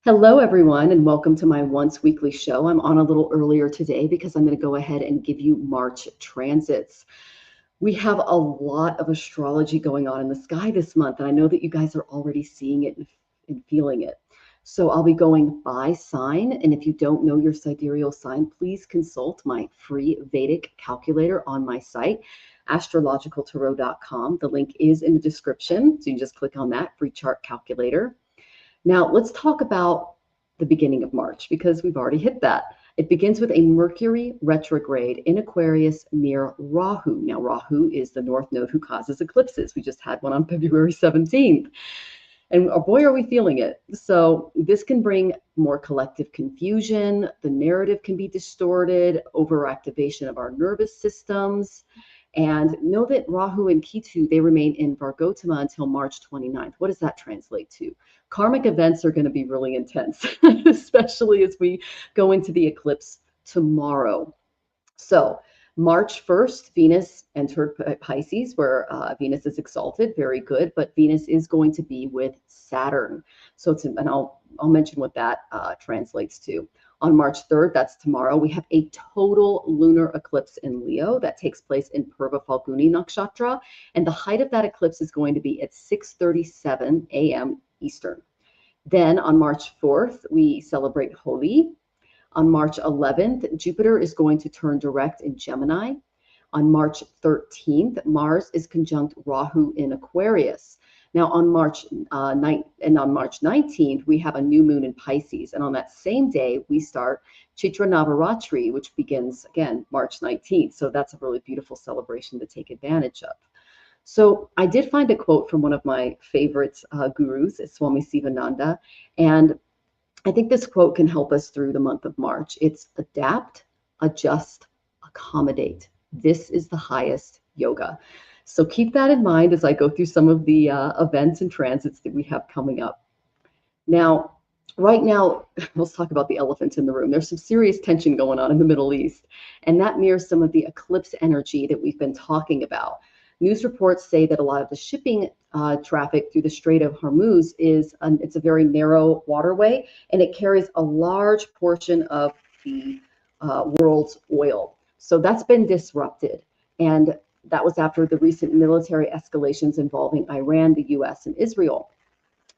Hello, everyone, and welcome to my once weekly show. I'm on a little earlier today because I'm going to go ahead and give you March transits. We have a lot of astrology going on in the sky this month, and I know that you guys are already seeing it and feeling it. So I'll be going by sign, and if you don't know your sidereal sign, please consult my free Vedic calculator on my site, astrologicaltarot.com. The link is in the description, so you can just click on that free chart calculator. Now, let's talk about the beginning of March because we've already hit that. It begins with a Mercury retrograde in Aquarius near Rahu. Now, Rahu is the North Node who causes eclipses. We just had one on February 17th. And oh boy, are we feeling it. So this can bring more collective confusion. The narrative can be distorted, overactivation of our nervous systems. And know that Rahu and Ketu, they remain in Vargotama until March 29th. What does that translate to? Karmic events are going to be really intense, especially as we go into the eclipse tomorrow. So March 1st, Venus entered Pisces, where Venus is exalted, very good, but Venus is going to be with Saturn. So and I'll mention what that translates to. On March 3rd, that's tomorrow, we have a total lunar eclipse in Leo that takes place in Purva Falguni Nakshatra, and the height of that eclipse is going to be at 6:37 a.m. Eastern. Then on March 4th, we celebrate Holi. On March 11th, Jupiter is going to turn direct in Gemini. On March 13th, Mars is conjunct Rahu in Aquarius. Now on March 19th, we have a new moon in Pisces. And on that same day, we start Chitra Navaratri, which begins, again, March 19th. So that's a really beautiful celebration to take advantage of. So I did find a quote from one of my favorite gurus, Swami Sivananda, and I think this quote can help us through the month of March. It's adapt, adjust, accommodate. This is the highest yoga. So keep that in mind as I go through some of the events and transits that we have coming up. Now, right now, let's talk about the elephant in the room. There's some serious tension going on in the Middle East, and that mirrors some of the eclipse energy that we've been talking about. News reports say that a lot of the shipping traffic through the Strait of Hormuz it's a very narrow waterway, and it carries a large portion of the world's oil. So that's been disrupted. And that was after the recent military escalations involving Iran, the US, and Israel.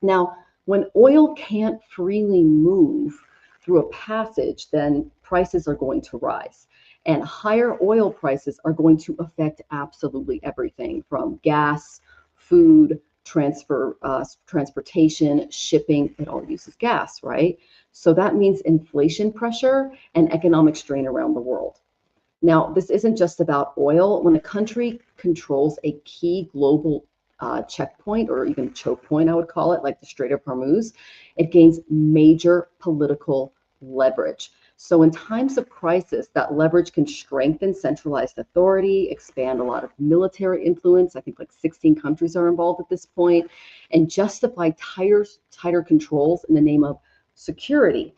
Now, when oil can't freely move through a passage, then prices are going to rise. And higher oil prices are going to affect absolutely everything from gas, food, transportation, shipping. It all uses gas, right? So that means inflation pressure and economic strain around the world. Now, this isn't just about oil. When a country controls a key global checkpoint, or even choke point, I would call it, like the Strait of Hormuz, it gains major political leverage. So in times of crisis, that leverage can strengthen centralized authority, expand a lot of military influence. I think like 16 countries are involved at this point, and justify tighter controls in the name of security.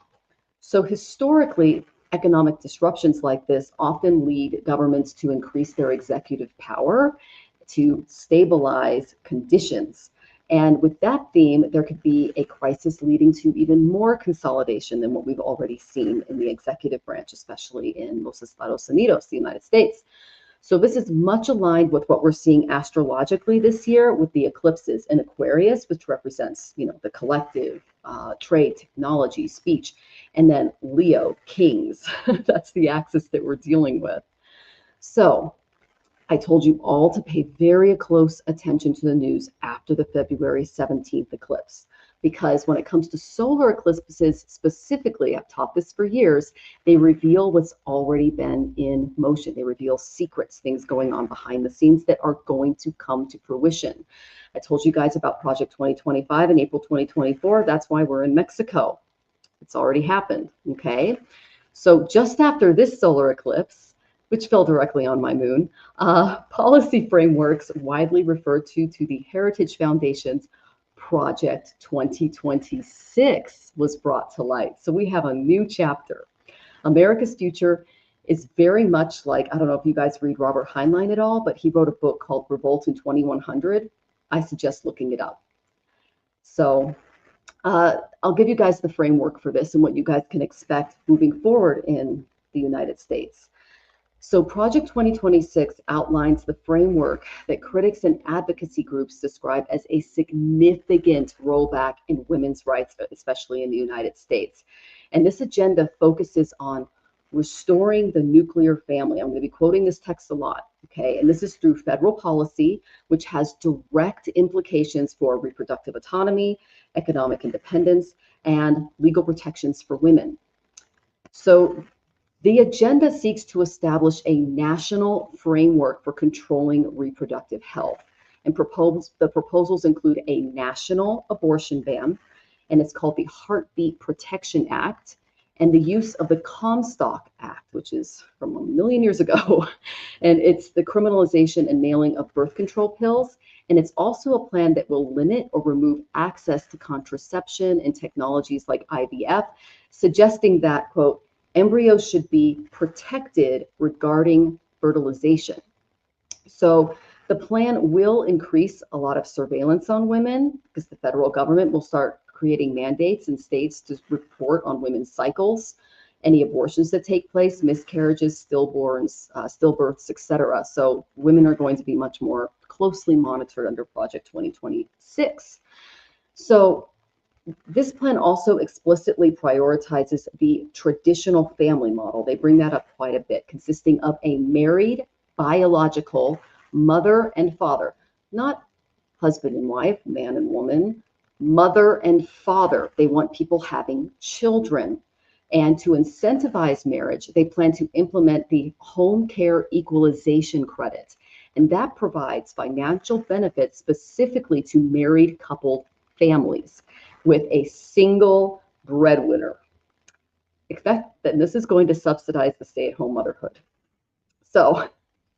So historically, economic disruptions like this often lead governments to increase their executive power to stabilize conditions. And with that theme, there could be a crisis leading to even more consolidation than what we've already seen in the executive branch, especially in Los Estados Unidos, the United States. So this is much aligned with what we're seeing astrologically this year with the eclipses in Aquarius, which represents, the collective, trade, technology, speech, and then Leo, kings. That's the axis that we're dealing with. So I told you all to pay very close attention to the news after the February 17th eclipse, because when it comes to solar eclipses specifically, I've taught this for years, they reveal what's already been in motion. They reveal secrets, things going on behind the scenes that are going to come to fruition. I told you guys about Project 2025 in April 2024. That's why we're in Mexico. It's already happened, okay? So just after this solar eclipse, which fell directly on my moon, policy frameworks widely referred to the Heritage Foundation's Project 2026 was brought to light. So we have a new chapter. America's future is very much like, I don't know if you guys read Robert Heinlein at all, but he wrote a book called Revolt in 2100. I suggest looking it up. So I'll give you guys the framework for this and what you guys can expect moving forward in the United States. So Project 2026 outlines the framework that critics and advocacy groups describe as a significant rollback in women's rights, especially in the United States. And this agenda focuses on restoring the nuclear family. I'm going to be quoting this text a lot, okay? And this is through federal policy, which has direct implications for reproductive autonomy, economic independence, and legal protections for women. So the agenda seeks to establish a national framework for controlling reproductive health. And the proposals include a national abortion ban, and it's called the Heartbeat Protection Act, and the use of the Comstock Act, which is from a million years ago. And it's the criminalization and mailing of birth control pills. And it's also a plan that will limit or remove access to contraception and technologies like IVF, suggesting that, quote, embryos should be protected regarding fertilization. So the plan will increase a lot of surveillance on women because the federal government will start creating mandates in states to report on women's cycles, any abortions that take place, miscarriages, stillborns, stillbirths, etc. So women are going to be much more closely monitored under Project 2026. So this plan also explicitly prioritizes the traditional family model. They bring that up quite a bit, consisting of a married biological mother and father, not husband and wife, man and woman, mother and father. They want people having children. And to incentivize marriage, they plan to implement the home care equalization credit. And that provides financial benefits specifically to married coupled families with a single breadwinner. Expect that this is going to subsidize the stay-at-home motherhood. So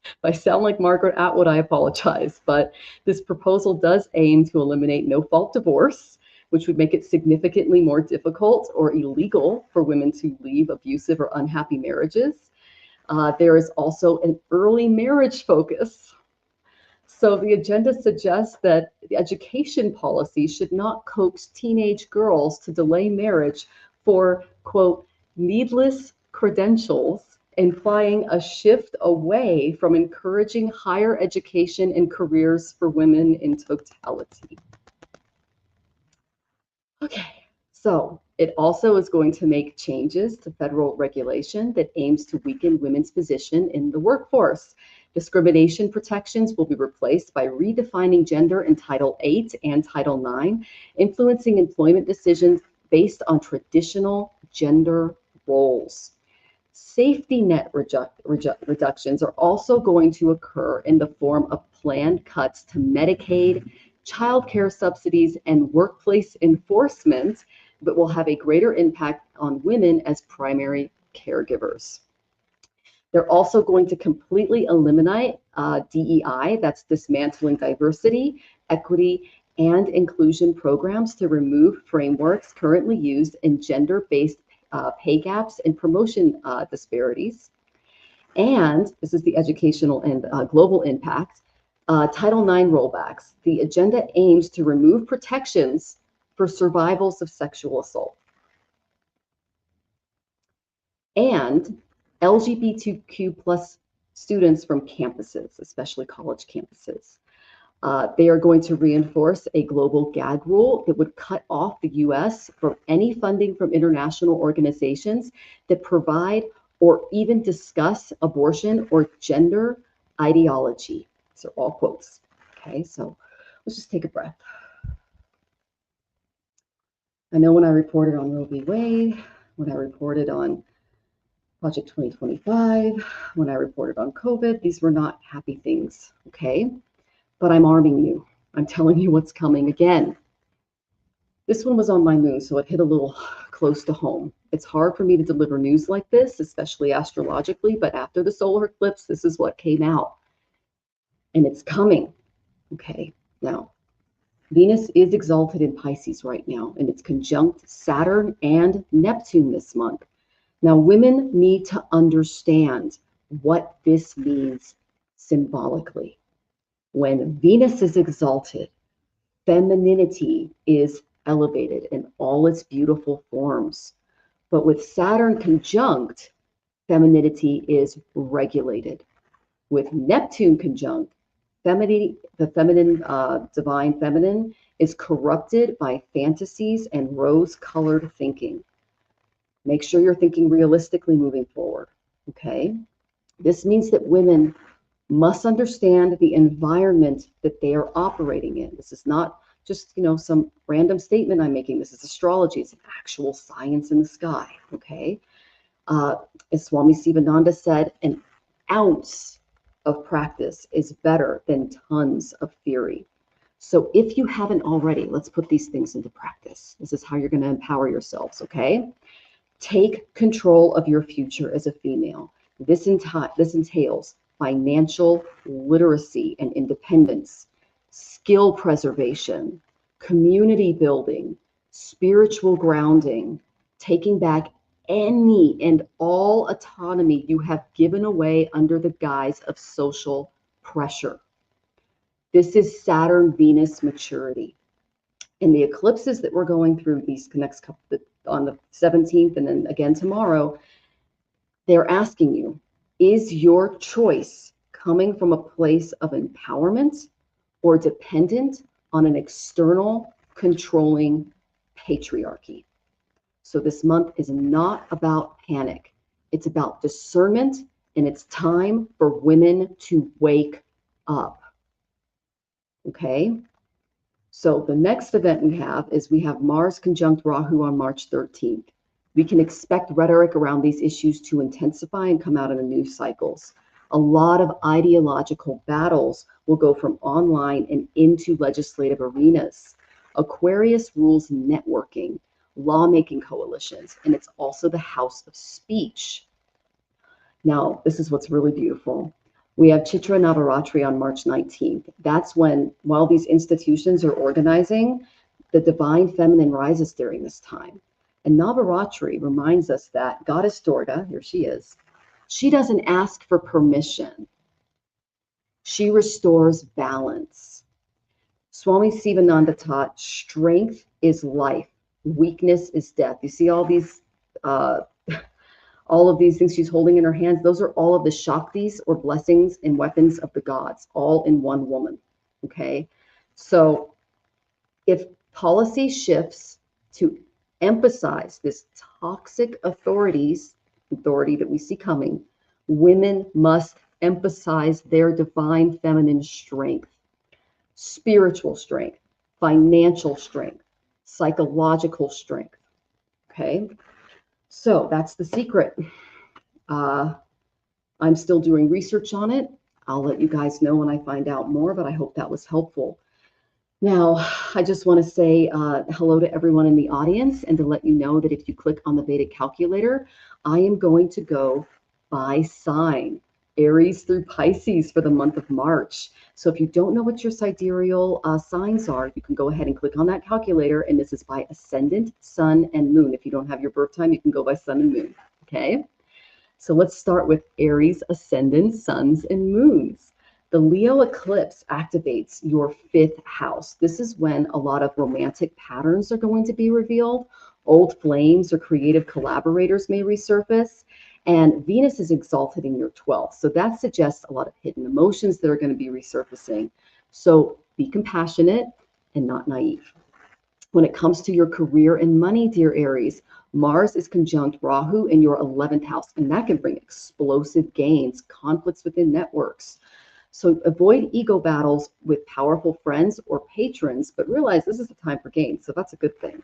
if I sound like Margaret Atwood, I apologize, but this proposal does aim to eliminate no-fault divorce, which would make it significantly more difficult or illegal for women to leave abusive or unhappy marriages. There is also an early marriage focus. So the agenda suggests that the education policy should not coax teenage girls to delay marriage for, quote, needless credentials, implying a shift away from encouraging higher education and careers for women in totality. Okay, so it also is going to make changes to federal regulation that aims to weaken women's position in the workforce. Discrimination protections will be replaced by redefining gender in Title VIII and Title IX, influencing employment decisions based on traditional gender roles. Safety net reductions are also going to occur in the form of planned cuts to Medicaid, child care subsidies, and workplace enforcement, but will have a greater impact on women as primary caregivers. They're also going to completely eliminate DEI, that's dismantling diversity, equity, and inclusion programs to remove frameworks currently used in gender-based pay gaps and promotion disparities. And this is the educational and global impact. Title IX rollbacks. The agenda aims to remove protections for survivals of sexual assault. And LGBTQ plus students from campuses, especially college campuses. They are going to reinforce a global gag rule that would cut off the US from any funding from international organizations that provide or even discuss abortion or gender ideology. These are all quotes. Okay, so let's just take a breath. I know when I reported on Roe v. Wade, when I reported on Project 2025, when I reported on COVID, these were not happy things, okay? But I'm arming you. I'm telling you what's coming again. This one was on my moon, so it hit a little close to home. It's hard for me to deliver news like this, especially astrologically, but after the solar eclipse, this is what came out. And it's coming, okay? Now, Venus is exalted in Pisces right now, and it's conjunct Saturn and Neptune this month. Now, women need to understand what this means symbolically. When Venus is exalted, femininity is elevated in all its beautiful forms. But with Saturn conjunct, femininity is regulated. With Neptune conjunct, the feminine, divine feminine, is corrupted by fantasies and rose-colored thinking. Make sure you're thinking realistically moving forward, okay? This means that women must understand the environment that they are operating in. This is not just, some random statement I'm making. This is astrology. It's an actual science in the sky, okay? As Swami Sivananda said, an ounce of practice is better than tons of theory. So if you haven't already, let's put these things into practice. This is how you're going to empower yourselves, okay? Take control of your future as a female. This entails financial literacy and independence, skill preservation, community building, spiritual grounding, taking back any and all autonomy you have given away under the guise of social pressure. This is Saturn-Venus maturity. In the eclipses that we're going through these next couple, on the 17th and then again tomorrow, they're asking you, is your choice coming from a place of empowerment or dependent on an external controlling patriarchy? So this month is not about panic. It's about discernment, and it's time for women to wake up. Okay? So the next event we have Mars conjunct Rahu on March 13th. We can expect rhetoric around these issues to intensify and come out in the news cycles. A lot of ideological battles will go from online and into legislative arenas. Aquarius rules networking, lawmaking coalitions, and it's also the house of speech. Now, this is what's really beautiful. We have Chitra Navaratri on March 19th. That's when, while these institutions are organizing, the divine feminine rises during this time. And Navaratri reminds us that Goddess Durga, here she is, she doesn't ask for permission. She restores balance. Swami Sivananda taught strength is life, weakness is death. You see all of these things she's holding in her hands, those are all of the Shaktis or blessings and weapons of the gods, all in one woman, okay? So if policy shifts to emphasize this toxic authority that we see coming, women must emphasize their divine feminine strength, spiritual strength, financial strength, psychological strength, okay? So that's the secret. I'm still doing research on it. I'll let you guys know when I find out more, but I hope that was helpful. Now, I just want to say hello to everyone in the audience and to let you know that if you click on the Vedic calculator, I am going to go by sign, Aries through Pisces for the month of March. So if you don't know what your sidereal signs are, you can go ahead and click on that calculator, and this is by ascendant, sun, and moon. If you don't have your birth time, you can go by sun and moon, okay? So let's start with Aries, ascendant, suns, and moons. The Leo eclipse activates your 5th house. This is when a lot of romantic patterns are going to be revealed. Old flames or creative collaborators may resurface. And Venus is exalted in your 12th. So that suggests a lot of hidden emotions that are going to be resurfacing. So be compassionate and not naive. When it comes to your career and money, dear Aries, Mars is conjunct Rahu in your 11th house, and that can bring explosive gains, conflicts within networks. So avoid ego battles with powerful friends or patrons, but realize this is the time for gains, so that's a good thing.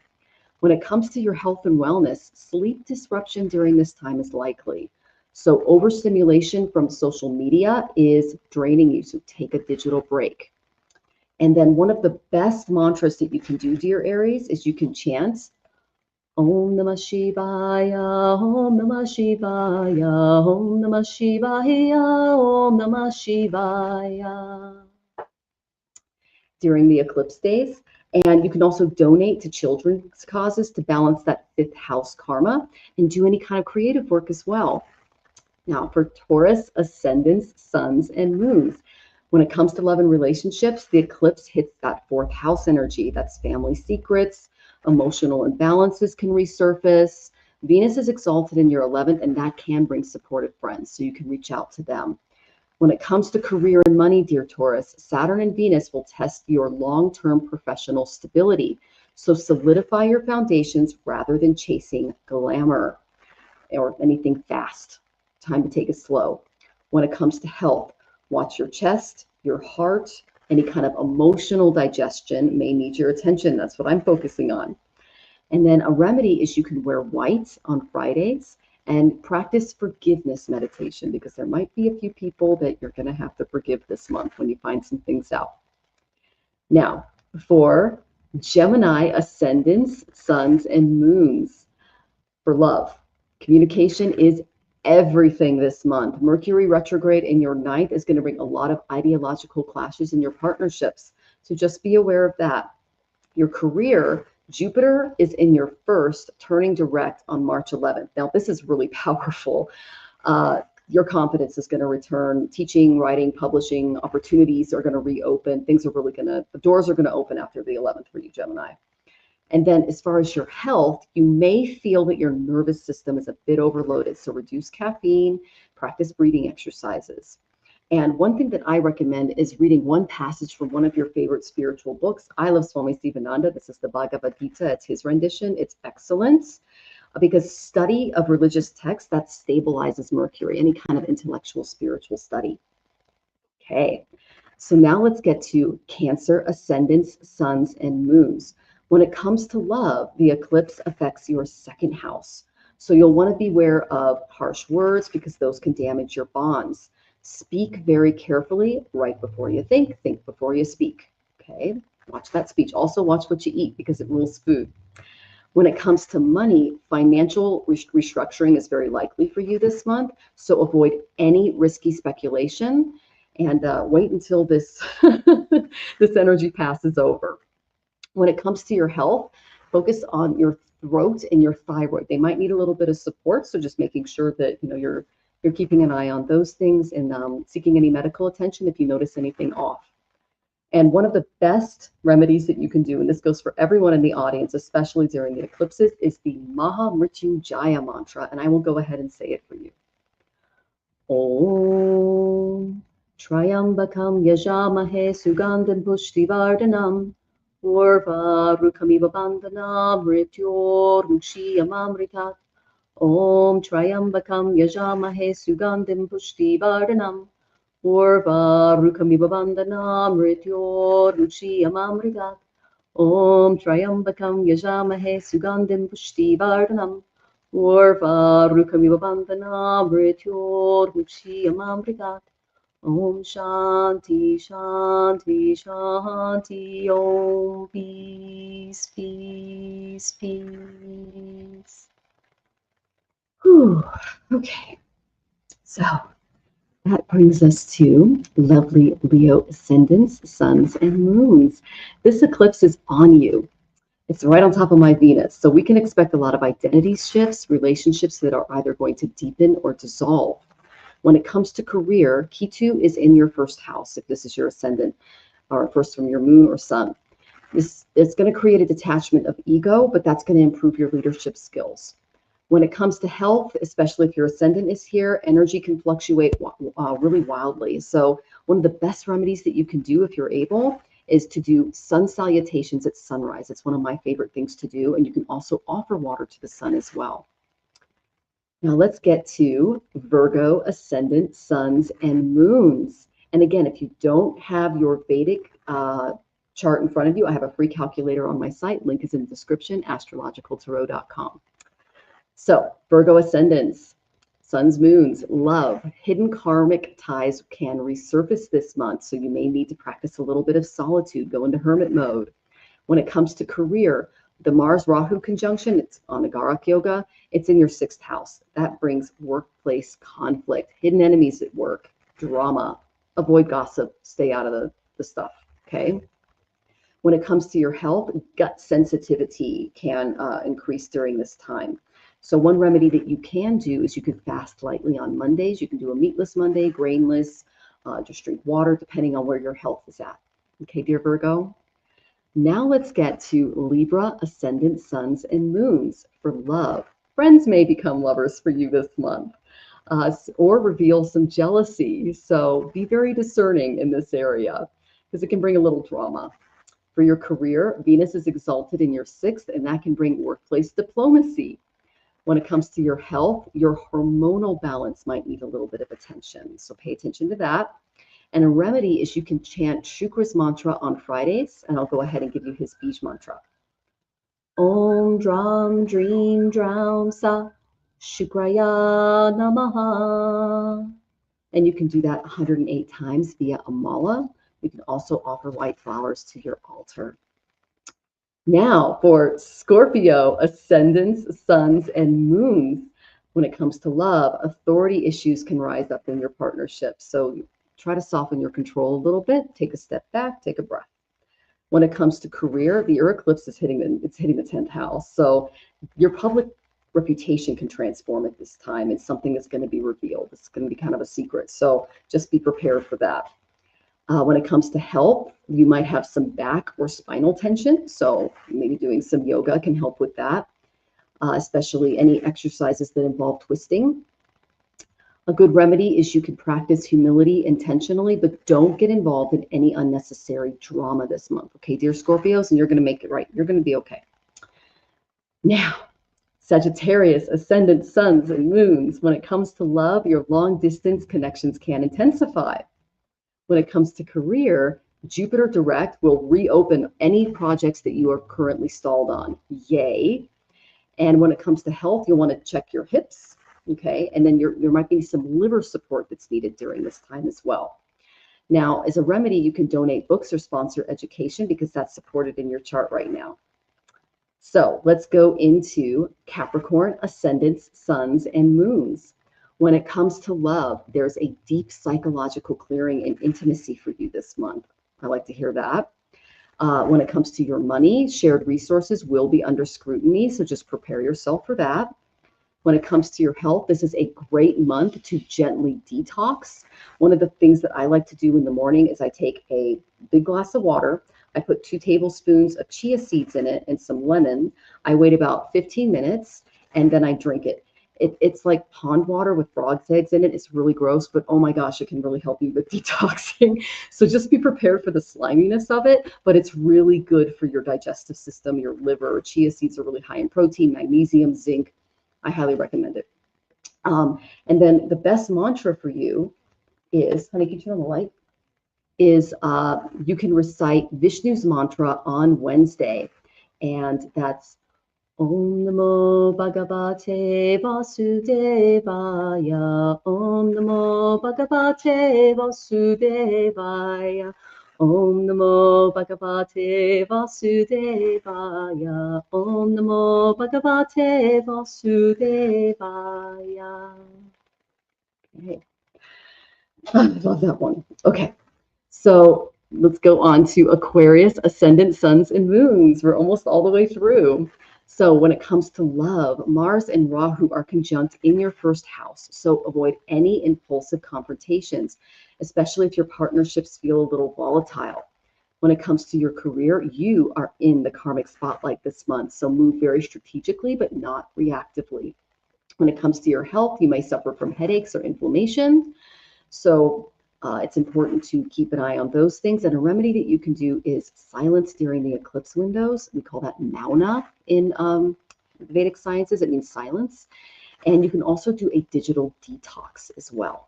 When it comes to your health and wellness, sleep disruption during this time is likely. So overstimulation from social media is draining you, so take a digital break. And then one of the best mantras that you can do, dear Aries, is you can chant Om Namah Shivaya, Om Namah Shivaya, Om Namah Shivaya, Om Namah Shivaya during the eclipse days. And you can also donate to children's causes to balance that 5th house karma and do any kind of creative work as well. Now, for Taurus, ascendants, suns, and moons. When it comes to love and relationships, the eclipse hits that 4th house energy. That's family secrets, Emotional imbalances can resurface. Venus is exalted in your 11th, and that can bring supportive friends, so you can reach out to them. When it comes to career and money, dear Taurus, Saturn and Venus will test your long-term professional stability. So solidify your foundations rather than chasing glamour or anything fast. Time to take it slow. When it comes to health, watch your chest, your heart, any kind of emotional digestion may need your attention. That's what I'm focusing on. And then a remedy is you can wear white on Fridays and practice forgiveness meditation, because there might be a few people that you're going to have to forgive this month when you find some things out. Now, for Gemini ascendants, suns, and moons, for love, communication is everything this month. Mercury retrograde in your 9th is going to bring a lot of ideological clashes in your partnerships. So just be aware of that. Your career, Jupiter is in your 1st, turning direct on March 11th. Now, this is really powerful. Your confidence is going to return. Teaching, writing, publishing opportunities are going to reopen. The doors are going to open after the 11th for you, Gemini. And then as far as your health, you may feel that your nervous system is a bit overloaded. So reduce caffeine, practice breathing exercises. And one thing that I recommend is reading one passage from one of your favorite spiritual books. I love Swami Sivananda. This is the Bhagavad Gita. It's his rendition. It's excellent because study of religious texts, that stabilizes Mercury, any kind of intellectual, spiritual study. Okay, so now let's get to Cancer, ascendants, suns, and moons. When it comes to love, the eclipse affects your 2nd house. So you'll want to beware of harsh words because those can damage your bonds. Speak very carefully, right before you think before you speak. Okay, watch that speech. Also watch what you eat because it rules food. When it comes to money, financial restructuring is very likely for you this month. So avoid any risky speculation and wait until this, this energy passes over. When it comes to your health, focus on your throat and your thyroid. They might need a little bit of support. So just making sure that you're keeping an eye on those things and seeking any medical attention if you notice anything off. And one of the best remedies that you can do, and this goes for everyone in the audience, especially during the eclipses, is the Maha Mrityunjaya mantra. And I will go ahead and say it for you. Om Trayambakam Yajamahe Sugandham Pushtivardhanam Urvarukamiva Bandhanam Mrityormukshyamamritat. Om Trayambakam Yajamahe Sugandham Pushtivardhanam Urvarukamiva Bandhanam Mrityormukshyamamritat. Om Trayambakam Yajamahe Sugandham Pushtivardhanam Urvarukamiva Bandhanam Mrityormukshyamamritat. Om Shanti, Shanti, Shanti. Om peace, peace, peace. Whew. Okay, so that brings us to lovely Leo ascendants, suns, and moons. This eclipse is on you. It's right on top of my Venus. So we can expect a lot of identity shifts, relationships that are either going to deepen or dissolve. When it comes to career, Ketu is in your 1st house, if this is your ascendant, or first from your moon or sun. This is going to create a detachment of ego, but that's going to improve your leadership skills. When it comes to health, especially if your ascendant is here, energy can fluctuate really wildly. So one of the best remedies that you can do if you're able is to do sun salutations at sunrise. It's one of my favorite things to do. And you can also offer water to the sun as well. Now let's get to Virgo, ascendant, suns, and moons. And again, if you don't have your Vedic chart in front of you, I have a free calculator on my site. Link is in the description, astrologicaltarot.com. So Virgo ascendants, suns, moons, love, hidden karmic ties can resurface this month. So you may need to practice a little bit of solitude, go into hermit mode. When it comes to career, the Mars-Rahu conjunction, it's on Agarak Yoga, it's in your 6th house. That brings workplace conflict, hidden enemies at work, drama. Avoid gossip, stay out of the stuff, okay? When it comes to your health, gut sensitivity can increase during this time. So one remedy that you can do is you can fast lightly on Mondays. You can do a meatless Monday, grainless, just drink water, depending on where your health is at. Okay, dear Virgo? Now let's get to Libra, ascendant, suns, and moons for love. Friends may become lovers for you this month, or reveal some jealousy. So be very discerning in this area because it can bring a little drama. For your career, Venus is exalted in your sixth, and that can bring workplace diplomacy. When it comes to your health, your hormonal balance might need a little bit of attention. So pay attention to that. And a remedy is you can chant Shukra's mantra on Fridays, and I'll go ahead and give you his Bij mantra. Om Dram Dream Dram Sa Shukraya Namaha. And you can do that 108 times via a mala. You can also offer white flowers to your altar. Now for Scorpio, ascendants, suns, and moons. When it comes to love, authority issues can rise up in your partnership. So try to soften your control a little bit. Take a step back, take a breath. When it comes to career, the Ur eclipse is hitting the 10th house. So your public reputation can transform at this time, and something is going to be revealed. It's going to be kind of a secret. So just be prepared for that. When it comes to health, you might have some back or spinal tension. So maybe doing some yoga can help with that, especially any exercises that involve twisting. A good remedy is you can practice humility intentionally, but don't get involved in any unnecessary drama this month. Okay, dear Scorpios, and you're going to make it right. You're going to be okay. Now, Sagittarius, ascendant, suns, and moons. When it comes to love, your long distance connections can intensify. When it comes to career, Jupiter direct will reopen any projects that you are currently stalled on. Yay. And when it comes to health, you'll want to check your hips. Okay. And then there might be some liver support that's needed during this time as well. Now, as a remedy, you can donate books or sponsor education because that's supported in your chart right now. So let's go into Capricorn, ascendants, suns, and moons. When it comes to love, there's a deep psychological clearing and intimacy for you this month. I like to hear that. When it comes to your money, shared resources will be under scrutiny, so just prepare yourself for that. When it comes to your health, this is a great month to gently detox. One of the things that I like to do in the morning is I take a big glass of water, I put 2 tablespoons of chia seeds in it and some lemon. I wait about 15 minutes and then I drink it. It's like pond water with frog's eggs in it. It's really gross, but oh my gosh, it can really help you with detoxing. So just be prepared for the sliminess of it, but it's really good for your digestive system, your liver. Chia seeds are really high in protein, magnesium, zinc. I highly recommend it. And then the best mantra for you is, honey, can you turn on the light? Is you can recite Vishnu's mantra on Wednesday, and that's Om Namo Bhagavate Vasudevaya. Om Namo Bhagavate Vasudevaya. Om Namo Bhagavate Vasudevaya. Om Namo Bhagavate Vasudevaya. Okay. I love that one. Okay. So let's go on to Aquarius, ascendant, suns, and moons. We're almost all the way through. So when it comes to love, Mars and Rahu are conjunct in your first house. So avoid any impulsive confrontations, especially if your partnerships feel a little volatile. When it comes to your career, you are in the karmic spotlight this month. So move very strategically, but not reactively. When it comes to your health, you may suffer from headaches or inflammation. So it's important to keep an eye on those things. And a remedy that you can do is silence during the eclipse windows. We call that mauna in Vedic sciences. It means silence. And you can also do a digital detox as well.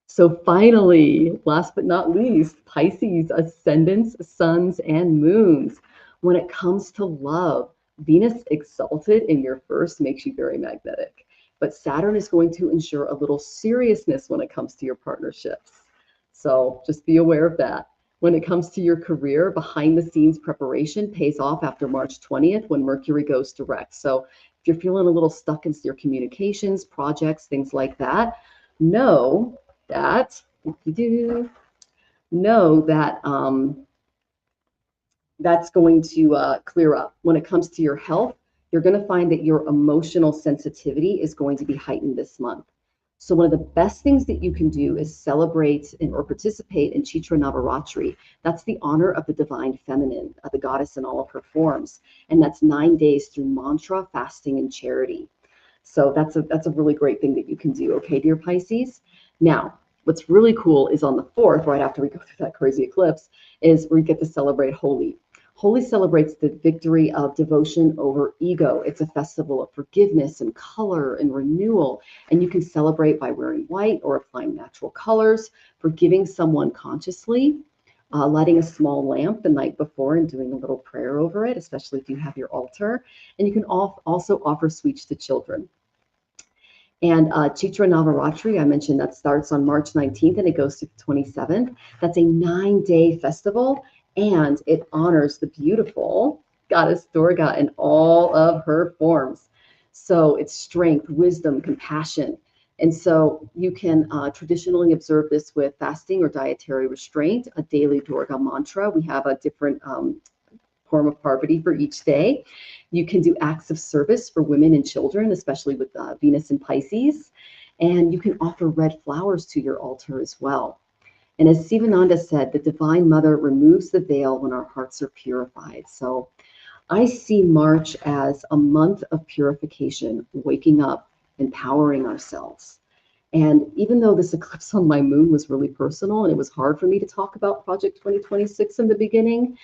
So finally, last but not least, Pisces, ascendants, suns, and moons. When it comes to love, Venus exalted in your first makes you very magnetic. But Saturn is going to ensure a little seriousness when it comes to your partnerships. So just be aware of that. When it comes to your career, behind the scenes preparation pays off after March 20th when Mercury goes direct. So if you're feeling a little stuck in your communications, projects, things like that, know that that's going to clear up. When it comes to your health, you're going to find that your emotional sensitivity is going to be heightened this month. So one of the best things that you can do is celebrate or participate in Chitra Navaratri. That's the honor of the divine feminine, the goddess in all of her forms. And that's 9 days through mantra, fasting, and charity. So that's a really great thing that you can do, okay, dear Pisces? Now, what's really cool is on the 4th, right after we go through that crazy eclipse, is we get to celebrate Holi. Holi celebrates the victory of devotion over ego. It's a festival of forgiveness and color and renewal. And you can celebrate by wearing white or applying natural colors, forgiving someone consciously, lighting a small lamp the night before and doing a little prayer over it, especially if you have your altar. And you can also offer sweets to children. And Chitra Navaratri, I mentioned that starts on March 19th and it goes to the 27th. That's a 9-day festival, and it honors the beautiful goddess Durga in all of her forms. So it's strength, wisdom, compassion. And so you can traditionally observe this with fasting or dietary restraint, a daily Durga mantra. We have a different form of Parvati for each day. You can do acts of service for women and children, especially with Venus and Pisces. And you can offer red flowers to your altar as well. And as Sivananda said, the Divine Mother removes the veil when our hearts are purified. So I see March as a month of purification, waking up, empowering ourselves. And even though this eclipse on my moon was really personal and it was hard for me to talk about Project 2026 in the beginning,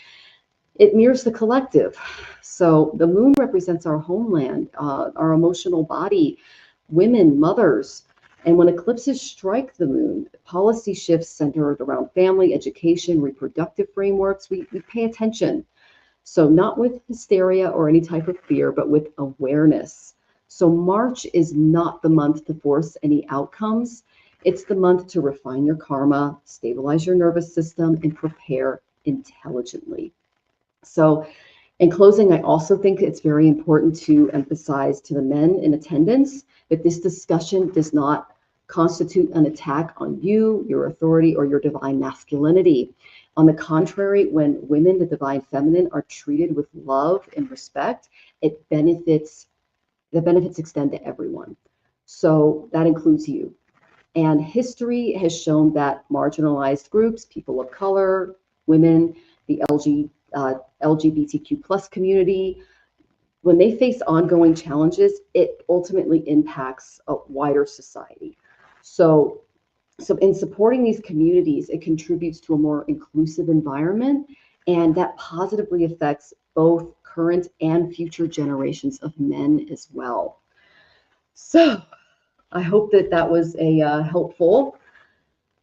it mirrors the collective. So the moon represents our homeland, our emotional body, women, mothers. And when eclipses strike the moon, policy shifts centered around family, education, reproductive frameworks. We pay attention. So not with hysteria or any type of fear, but with awareness. So March is not the month to force any outcomes. It's the month to refine your karma, stabilize your nervous system, and prepare intelligently. So in closing, I also think it's very important to emphasize to the men in attendance that this discussion does not constitute an attack on you, your authority, or your divine masculinity. On the contrary, when women, the divine feminine, are treated with love and respect, the benefits extend to everyone. So that includes you. And history has shown that marginalized groups, people of color, women, the LGBTQ plus community, when they face ongoing challenges, it ultimately impacts a wider society. So in supporting these communities, it contributes to a more inclusive environment, and that positively affects both current and future generations of men as well. So I hope that was a helpful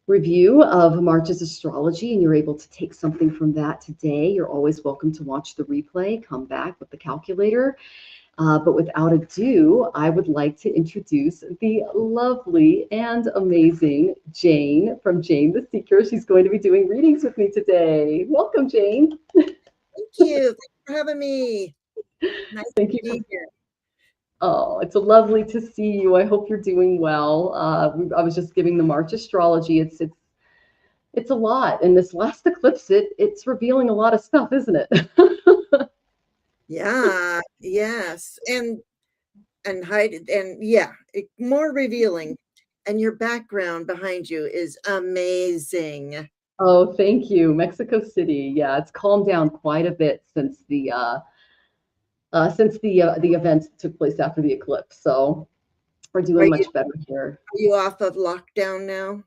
review of March's astrology and you're able to take something from that today. You're always welcome to watch the replay, come back with the calculator. But without ado, I would like to introduce the lovely and amazing Jane from Jane the Seeker. She's going to be doing readings with me today. Welcome, Jane. Thank you. Thanks for having me. Nice Thank to you. be here. Oh, it's lovely to see you. I hope you're doing well. I was just giving the March astrology. It's a lot, and this last eclipse, it's revealing a lot of stuff, isn't it? Yeah, yes. And hide and yeah, more revealing. And your background behind you is amazing. Oh, thank you. Mexico City. Yeah, it's calmed down quite a bit since the events took place after the eclipse. So we're Are doing you much better here. are you off of lockdown now?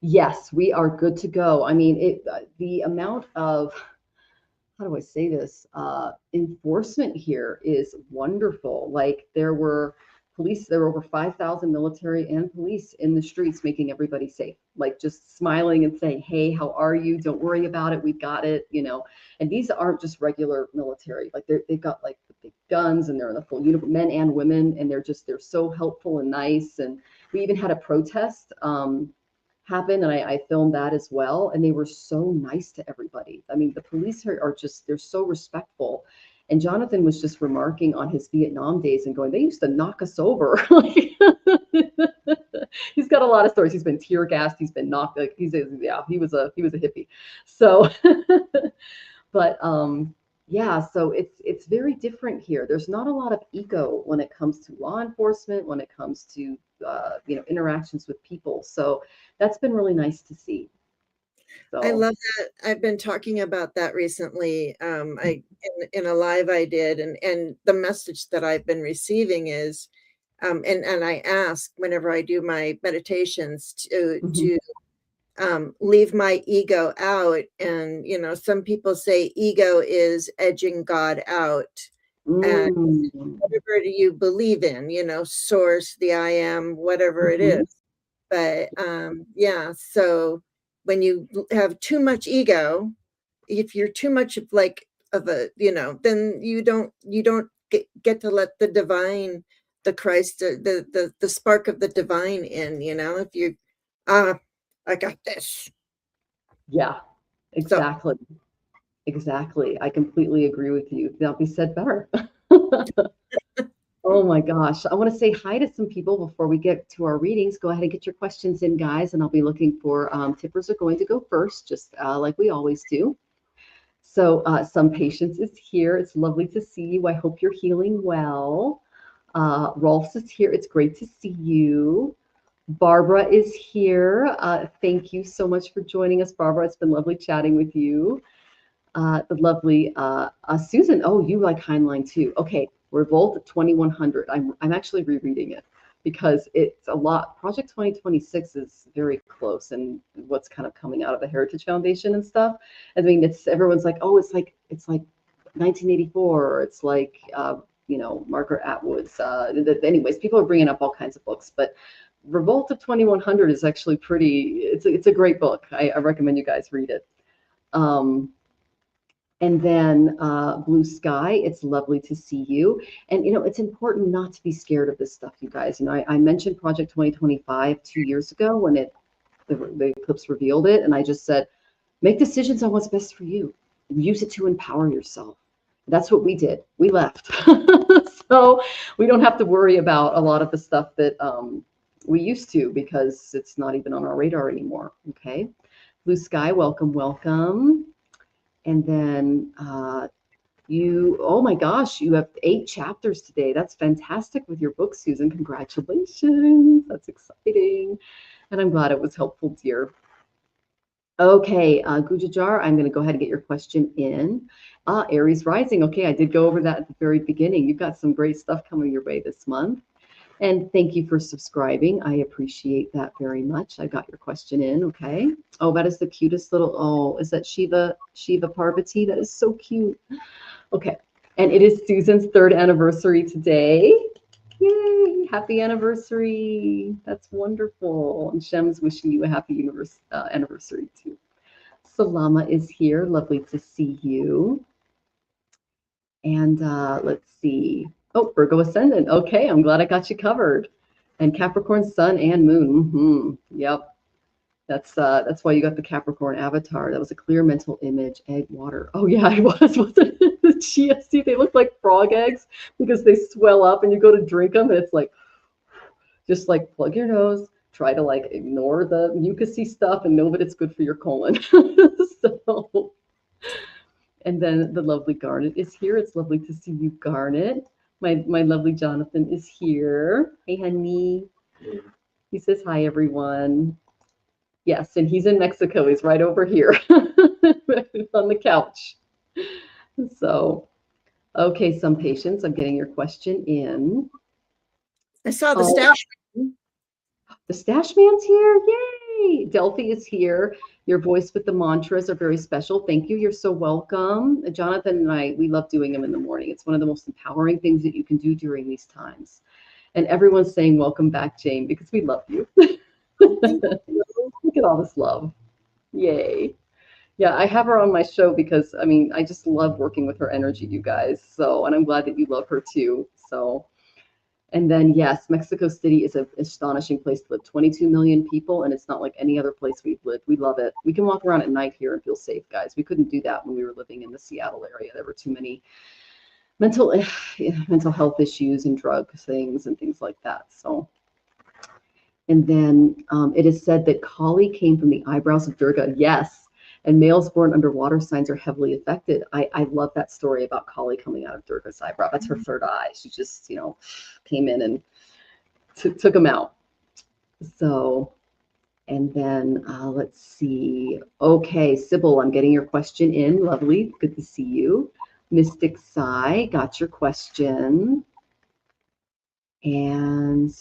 Yes, we are good to go. I mean, the amount of, how do I say this? Enforcement here is wonderful. Like there were over 5,000 military and police in the streets making everybody safe, like just smiling and saying, hey, how are you? Don't worry about it. We've got it, you know. And these aren't just regular military. Like they've got like the big guns and they're in the full uniform, men and women. And they're so helpful and nice. And we even had a protest happen and I filmed that as well, and they were so nice to everybody. I mean, the police are just, they're so respectful. And Jonathan was just remarking on his Vietnam days and going, they used to knock us over. He's got a lot of stories. He's been tear gassed, he's been knocked, like he was a hippie. So but yeah, so it's very different here. There's not a lot of ego when it comes to law enforcement, when it comes to interactions with people. So that's been really nice to see. I So love that. I've been talking about that recently. I in a live I did, and the message that I've been receiving is, and I ask whenever I do my meditations mhm. to leave my ego out, and some people say ego is edging God out, and Mm. whatever do you believe in, source, the I am, whatever it is. Mhm. But yeah, so when you have too much ego, if you're too much of like of a, then you don't get to let the divine, the Christ, the spark of the divine in, if you uh I got this. Yeah, So exactly. Exactly. I completely agree with you. That'll be said better. Oh my gosh. I want to say hi to some people before we get to our readings. Go ahead and get your questions in, guys, and I'll be looking for tippers are going to go first, just like we always do. So, some patience is here. It's lovely to see you. I hope you're healing well. Rolfs is here. It's great to see you. Barbara is here. Thank you so much for joining us, Barbara. It's been lovely chatting with you. The lovely Susan. Oh, you like Heinlein too. Okay, Revolt 2100. I'm actually rereading it because it's a lot. Project 2026 is very close, and what's kind of coming out of the Heritage Foundation and stuff. I mean, it's everyone's like, oh, it's like 1984, or it's like Margaret Atwood's. Anyways, people are bringing up all kinds of books, but Revolt of 2100 is actually pretty. It's a great book. I recommend you guys read it. Um, and then Blue Sky, it's lovely to see you. And, it's important not to be scared of this stuff, you guys. I mentioned Project 2025 2 years ago when the eclipse revealed it. And I just said, make decisions on what's best for you. Use it to empower yourself. That's what we did. We left. So we don't have to worry about a lot of the stuff that we used to because it's not even on our radar anymore. Okay. Blue Sky, welcome, welcome. And then oh my gosh, you have 8 chapters today. That's fantastic with your book, Susan. Congratulations. That's exciting. And I'm glad it was helpful, dear. Okay, Gujajar, I'm going to go ahead and get your question in. Aries rising. Okay, I did go over that at the very beginning. You've got some great stuff coming your way this month. And thank you for subscribing. I appreciate that very much. I got your question in. Okay. Oh, that is the cutest little. Oh, is that Shiva Parvati? That is so cute. Okay. And it is Susan's 3rd anniversary today. Yay! Happy anniversary. That's wonderful. And Shem's wishing you a happy anniversary too. Salama is here. Lovely to see you. And let's see. Oh, Virgo Ascendant. Okay, I'm glad I got you covered. And Capricorn Sun and Moon. Yep. That's why you got the Capricorn avatar. That was a clear mental image. Egg, water. Oh yeah, it was. Wasn't it? The chia seed. They look like frog eggs because they swell up, and you go to drink them, and it's like, just like plug your nose. Try to like ignore the mucusy stuff and know that it's good for your colon. So. And then the lovely Garnet is here. It's lovely to see you, Garnet. My lovely Jonathan is here. Hey, honey. He says hi, everyone. Yes, and he's in Mexico. He's right over here on the couch. So, okay, some patience. I'm getting your question in. I saw the stash. The Stash Man's here. Yay! Delphi is here. Your voice with the mantras are very special. Thank you. You're so welcome. Jonathan and I, we love doing them in the morning. It's one of the most empowering things that you can do during these times. And everyone's saying, welcome back, Jane, because we love you. Look at all this love. Yay. Yeah, I have her on my show because, I just love working with her energy, you guys. So, and I'm glad that you love her too. So, and then, yes, Mexico City is an astonishing place to live. 22 million people, and it's not like any other place we've lived. We love it. We can walk around at night here and feel safe, guys. We couldn't do that when we were living in the Seattle area. There were too many mental health issues and drug things and things like that. So, and then it is said that Kali came from the eyebrows of Durga. Yes. And males born under water signs are heavily affected. I love that story about Kali coming out of Durga's eyebrow. That's her third eye. She just, came in and took him out. So, and then let's see. Okay, Sybil, I'm getting your question in. Lovely. Good to see you. Mystic Sai, got your question. And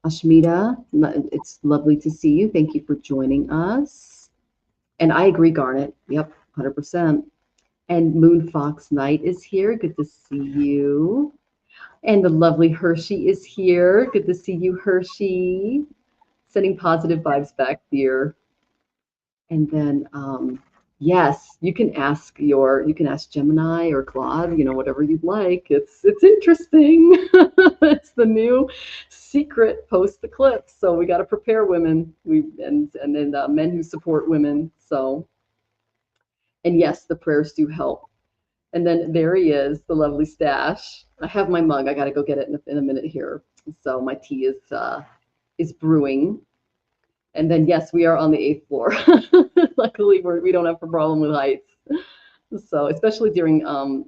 Ashmita, it's lovely to see you. Thank you for joining us. And I agree, Garnet. Yep, 100%. And Moon Fox Knight is here. Good to see you. And the lovely Hershey is here. Good to see you, Hershey. Sending positive vibes back, dear. And then, yes, you can ask Gemini or Claude, whatever you'd like. It's interesting. It's the new secret post eclipse. So we got to prepare women. And then men who support women. So, and yes, the prayers do help. And then there he is, the lovely Stash. I have my mug. I got to go get it in a minute here. So my tea is brewing. And then, yes, we are on the 8th floor. Luckily, we don't have a problem with heights. So, especially during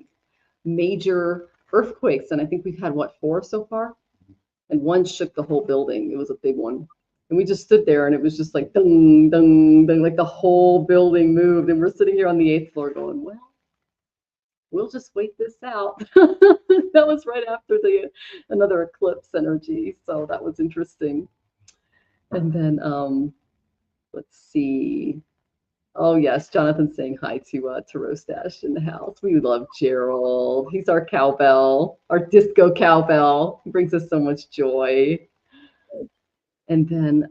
major earthquakes. And I think we've had, 4 so far? And one shook the whole building. It was a big one. And we just stood there and it was just like, dung, dung, dung, like the whole building moved. And we're sitting here on the 8th floor going, well, we'll just wait this out. That was right after another eclipse energy. So that was interesting. And then, let's see. Oh yes, Jonathan saying hi to Rose Dash in the house. We love Gerald. He's our cowbell, our disco cowbell. He brings us so much joy. And then,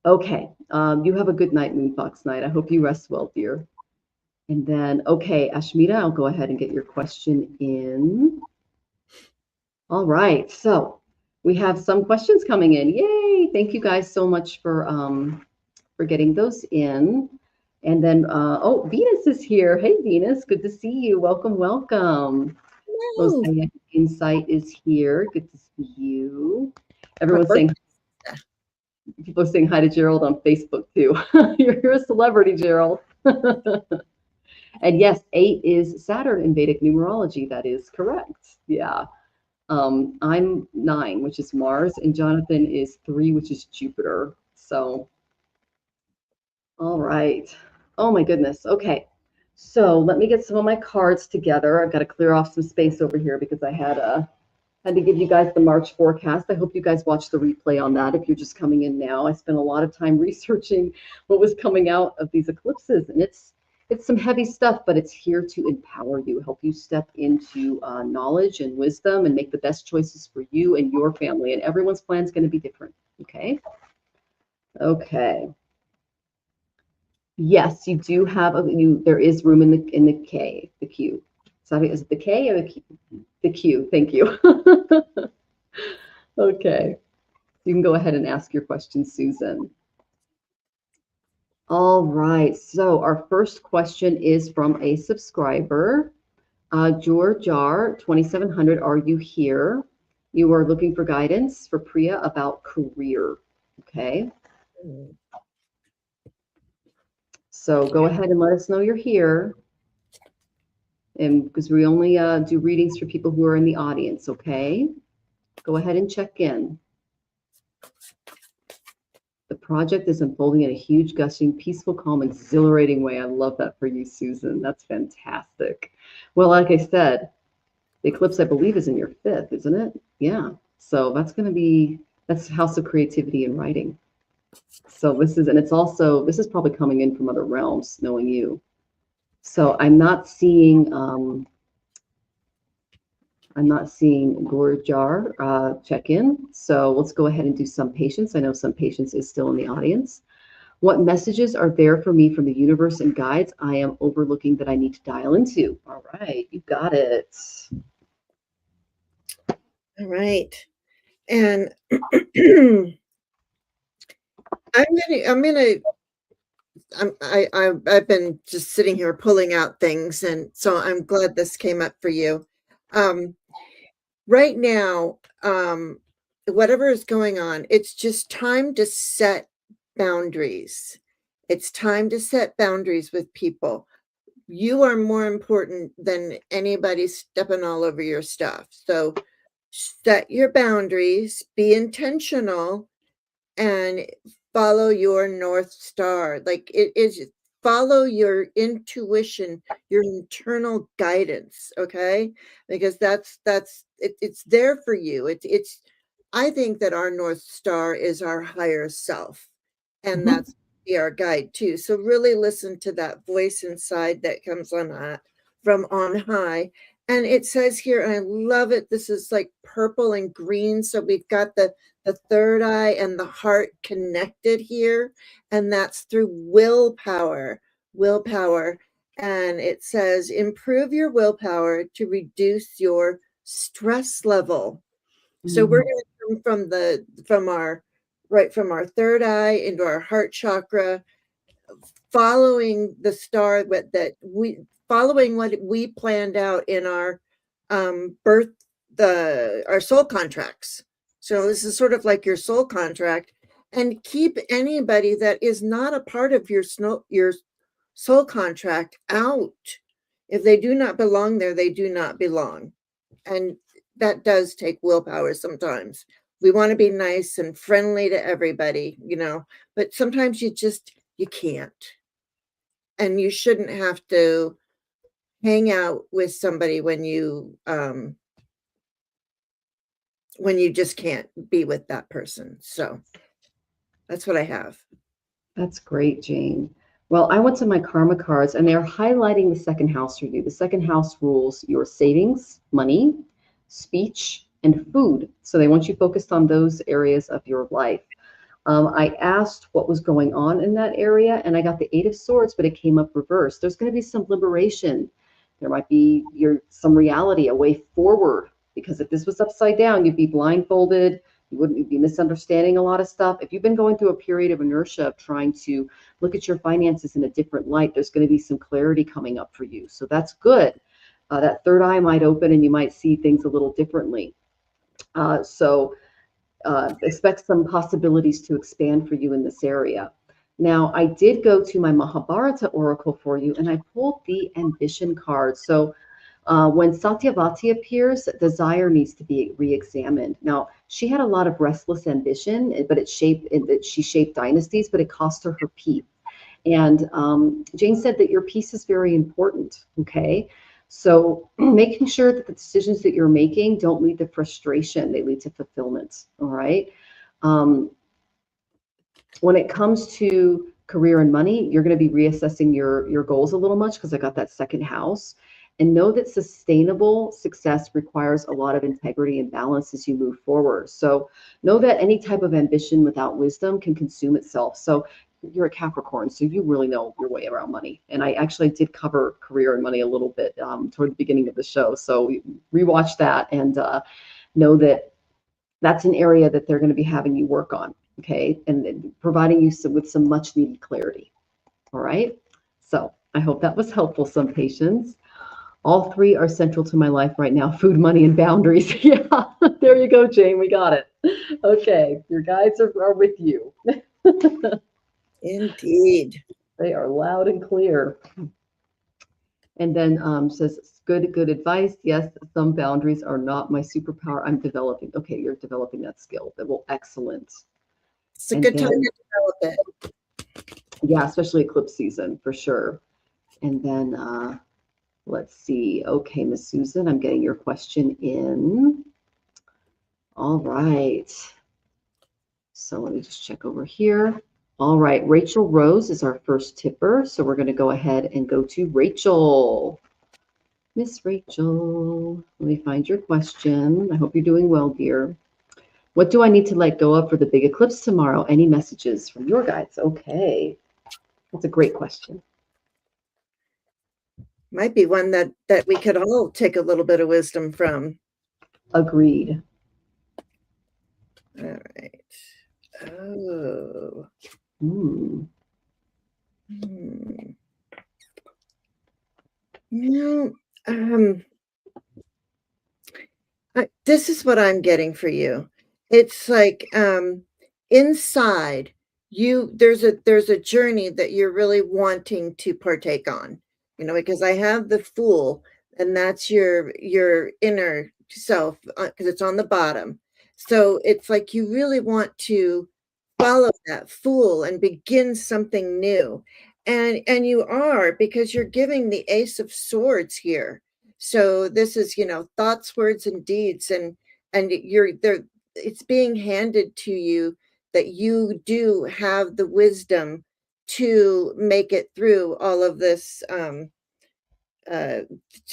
okay, you have a good night, Moonfox Night. I hope you rest well, dear. And then, okay, Ashmita, I'll go ahead and get your question in. All right, so we have some questions coming in. Yay! Thank you guys so much for getting those in. And then, oh, Venus is here. Hey, Venus, good to see you. Welcome, welcome. Mosaic Insight is here. Good to see you. Everyone's saying, people are saying hi to Gerald on Facebook too. You're a celebrity, Gerald. And yes, 8 is Saturn in Vedic numerology. That is correct. Yeah. I'm 9, which is Mars, and Jonathan is 3, which is Jupiter. So, all right. Oh my goodness. Okay. So let me get some of my cards together. I've got to clear off some space over here because I had to give you guys the March forecast. I hope you guys watched the replay on that if you're just coming in now. I spent a lot of time researching what was coming out of these eclipses, and it's some heavy stuff, but it's here to empower you, help you step into knowledge and wisdom and make the best choices for you and your family. And everyone's plan is going to be different. Okay. Okay. Yes, you do have there is room in the K, the Q. So is it the K or the Q? The Q. Thank you. Okay. You can go ahead and ask your question, Susan. All right. So our first question is from a subscriber. George R, 2700, are you here? You are looking for guidance for Priya about career. Okay. So go ahead and let us know you're here. And because we only do readings for people who are in the audience, okay? Go ahead and check in. The project is unfolding in a huge, gushing, peaceful, calm, exhilarating way. I love that for you, Susan. That's fantastic. Well, like I said, the eclipse, I believe, is in your 5th, isn't it? Yeah. So that's House of Creativity and Writing. So this is probably coming in from other realms, knowing you. So I'm not seeing Gurjar check in. So let's go ahead and do some patience. I know some patience is still in the audience. What messages are there for me from the universe and guides I am overlooking that I need to dial into? All right, you got it. All right. And I've been just sitting here pulling out things, and so I'm glad this came up for you. Right now, whatever is going on, it's just time to set boundaries. It's time to set boundaries with people. You are more important than anybody stepping all over your stuff. So set your boundaries, be intentional, and follow your North Star. Like it is, follow your intuition, your internal guidance, okay? Because it's there for you. It's I think that our North Star is our higher self, and Mhm. that's be our guide too. So really listen to that voice inside that comes on from on high. And it says here, and I love it, this is like purple and green. So we've got the third eye and the heart connected here, and that's through willpower. And it says improve your willpower to reduce your stress level. So we're Mm. going to come from our third eye into our heart chakra, following the star that we following what we planned out in our birth, our soul contracts. So this is sort of like your soul contract, and keep anybody that is not a part of your soul contract out. If they do not belong there, they do not belong. And that does take willpower sometimes. We want to be nice and friendly to everybody, but sometimes you can't. And you shouldn't have to hang out with somebody when you just can't be with that person. So that's what I have. That's great, Jane. Well, I went to my karma cards and they're highlighting the second house for you. The second house rules your savings, money, speech, and food. So they want you focused on those areas of your life. I asked what was going on in that area, and I got the Eight of Swords, but it came up reversed. There's going to be some liberation. There might be some reality, a way forward. Because if this was upside down, you'd be blindfolded. You wouldn't be misunderstanding a lot of stuff. If you've been going through a period of inertia of trying to look at your finances in a different light, there's going to be some clarity coming up for you. So that's good. That third eye might open, and you might see things a little differently. So expect some possibilities to expand for you in this area. Now, I did go to my Mahabharata oracle for you, and I pulled the ambition card. So when Satyavati appears, desire needs to be re-examined. Now, she had a lot of restless ambition, but she shaped dynasties, but it cost her her peace. And Jane said that your peace is very important. Okay. So making sure that the decisions that you're making don't lead to frustration, they lead to fulfillment. All right. Um, when it comes to career and money, you're going to be reassessing your goals a little much because I got that second house. And know that sustainable success requires a lot of integrity and balance as you move forward. So know that any type of ambition without wisdom can consume itself. So you're a Capricorn, so you really know your way around money. And I actually did cover career and money a little bit toward the beginning of the show. So rewatch that and know that that's an area that they're going to be having you work on. Okay. And providing you with some much needed clarity. All right. So I hope that was helpful, some patients. All three are central to my life right now: food, money, and boundaries. Yeah, there you go, Jane. We got it. Okay, your guides are with you. Indeed. They are loud and clear. And then says, good advice. Yes, some boundaries are not my superpower. I'm developing. Okay, you're developing that skill. That will excellent. It's a And good time then, to develop it. yeah, especially eclipse season for sure. And then let's see. Okay, Miss Susan, I'm getting your question in. All right. So let me just check over here. All right, Rachel Rose is our first tipper. So we're going to go ahead and go to Rachel. Miss Rachel, let me find your question. I hope you're doing well, dear. What do I need to let go of for the big eclipse tomorrow? Any messages from your guides? Okay, that's a great question. Might be one that we could all take a little bit of wisdom from. Agreed. All right. Oh. Hmm. No. This is what I'm getting for you. It's like inside you, there's a journey that you're really wanting to partake on, because I have the Fool, and that's your inner self, because it's on the bottom. So it's like you really want to follow that Fool and begin something new. And you are, because you're giving the Ace of Swords here. So this is, thoughts, words, and deeds, and you're there. It's being handed to you that you do have the wisdom to make it through all of this, to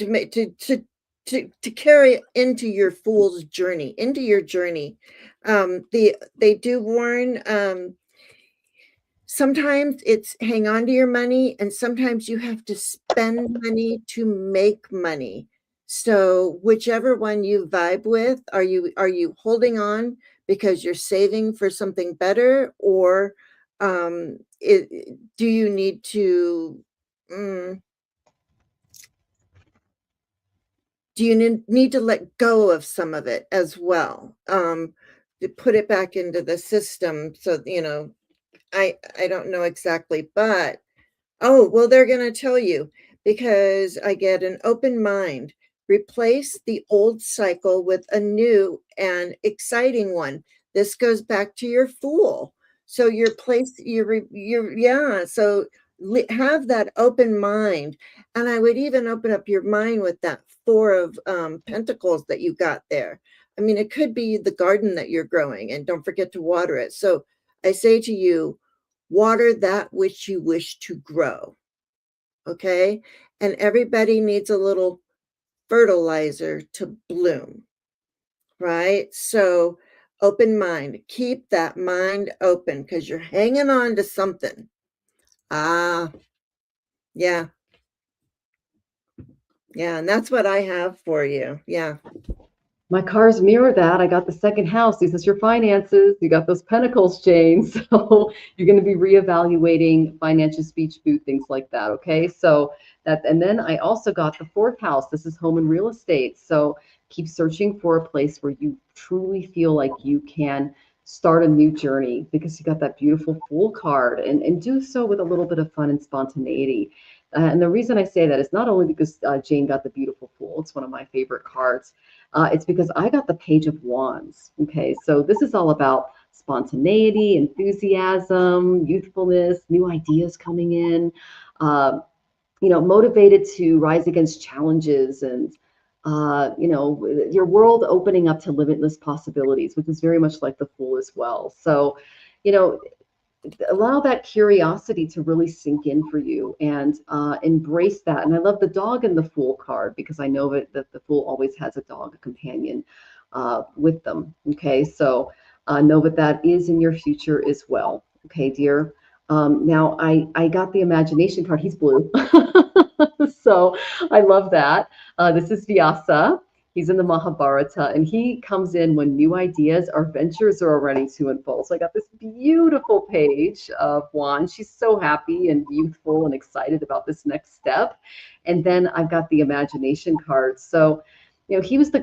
make to carry into your Fool's journey, into your journey. They do warn, sometimes it's hang on to your money, and sometimes you have to spend money to make money. So whichever one you vibe with, are you holding on because you're saving for something better, or do you need to do you need to let go of some of it as well, to put it back into the system? So, I don't know exactly, but oh, well, they're going to tell you, because I get an open mind. Replace the old cycle with a new and exciting one. This goes back to your Fool. So yeah. So have that open mind. And I would even open up your mind with that Four of Pentacles that you got there. I mean, it could be the garden that you're growing, and don't forget to water it. So I say to you, water that which you wish to grow. Okay. And everybody needs a little fertilizer to bloom. Right. So open mind, keep that mind open, because you're hanging on to something. Yeah. Yeah. And that's what I have for you. Yeah. My cars mirror that. I got the second house. This is your finances. You got those pentacles, Jane. So you're going to be reevaluating financial speech, booth, things like that. Okay. So that, and then I also got the fourth house. This is home and real estate. So keep searching for a place where you truly feel like you can start a new journey, because you got that beautiful Fool card, and do so with a little bit of fun and spontaneity. And the reason I say that is not only because Jane got the beautiful Fool, it's one of my favorite cards. It's because I got the Page of Wands. Okay, so this is all about spontaneity, enthusiasm, youthfulness, new ideas coming in, uh, motivated to rise against challenges, and your world opening up to limitless possibilities, which is very much like the Fool as well. So, you know, allow that curiosity to really sink in for you, and embrace that. And I love the dog in the Fool card, because I know that the Fool always has a dog, a companion with them. Okay, so know that that is in your future as well. Okay, dear. Now I got the Imagination card. He's blue. So I love that. This is Vyasa. He's in the Mahabharata, and he comes in when new ideas or ventures are ready to unfold. So I got this beautiful page of Wands. She's so happy and youthful and excited about this next step. And then I've got the Imagination card. So, he was the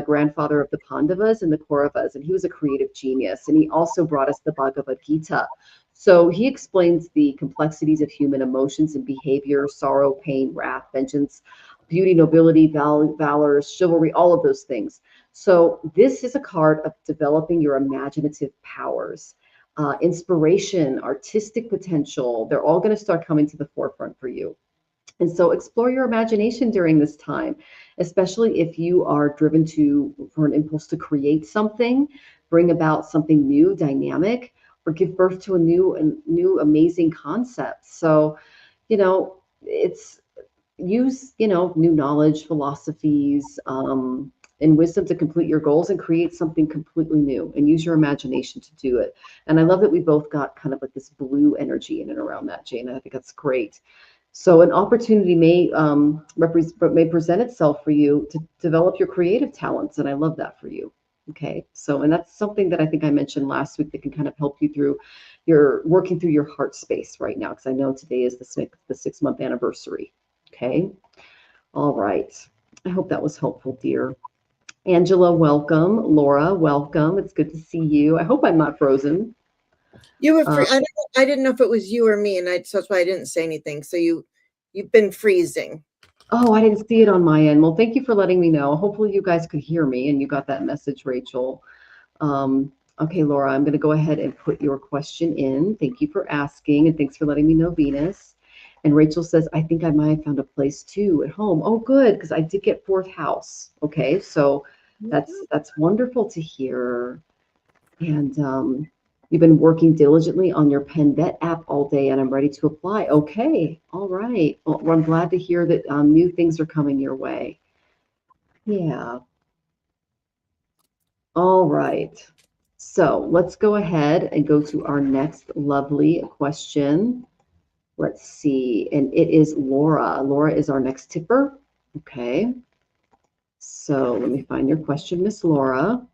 grandfather of the Pandavas and the Kauravas, and he was a creative genius. And he also brought us the Bhagavad Gita. So he explains the complexities of human emotions and behavior: sorrow, pain, wrath, vengeance, beauty, nobility, valor, chivalry, all of those things. So this is a card of developing your imaginative powers, inspiration, artistic potential. They're all going to start coming to the forefront for you. And so explore your imagination during this time, especially if you are driven for an impulse to create something, bring about something new, dynamic, or give birth to a new amazing concept. So, it's use, new knowledge, philosophies, and wisdom to complete your goals and create something completely new, and use your imagination to do it. And I love that we both got kind of like this blue energy in and around that, Jane. I think that's great. So an opportunity may present itself for you to develop your creative talents, and I love that for you. Okay, so, and that's something that I think I mentioned last week that can kind of help you through your working through your heart space right now, because I know today is the 6-month anniversary. Okay, all right. I hope that was helpful, dear. Angela, welcome. Laura, welcome. It's good to see you. I hope I'm not frozen. You were free. I didn't know if it was you or me, and so that's why I didn't say anything. So you've been freezing. Oh, I didn't see it on my end. Well, thank you for letting me know. Hopefully you guys could hear me and you got that message, Rachel. Okay, Laura, I'm going to go ahead and put your question in. Thank you for asking and thanks for letting me know, Venus. And Rachel says, I think I might have found a place too at home. Oh, good, because I did get fourth house. Okay, so that's wonderful to hear. And you've been working diligently on your Pendet app all day, and I'm ready to apply. Okay, all right. Well, I'm glad to hear that new things are coming your way. Yeah. All right. So let's go ahead and go to our next lovely question. Let's see. And it is Laura. Laura is our next tipper. Okay. So let me find your question, Miss Laura.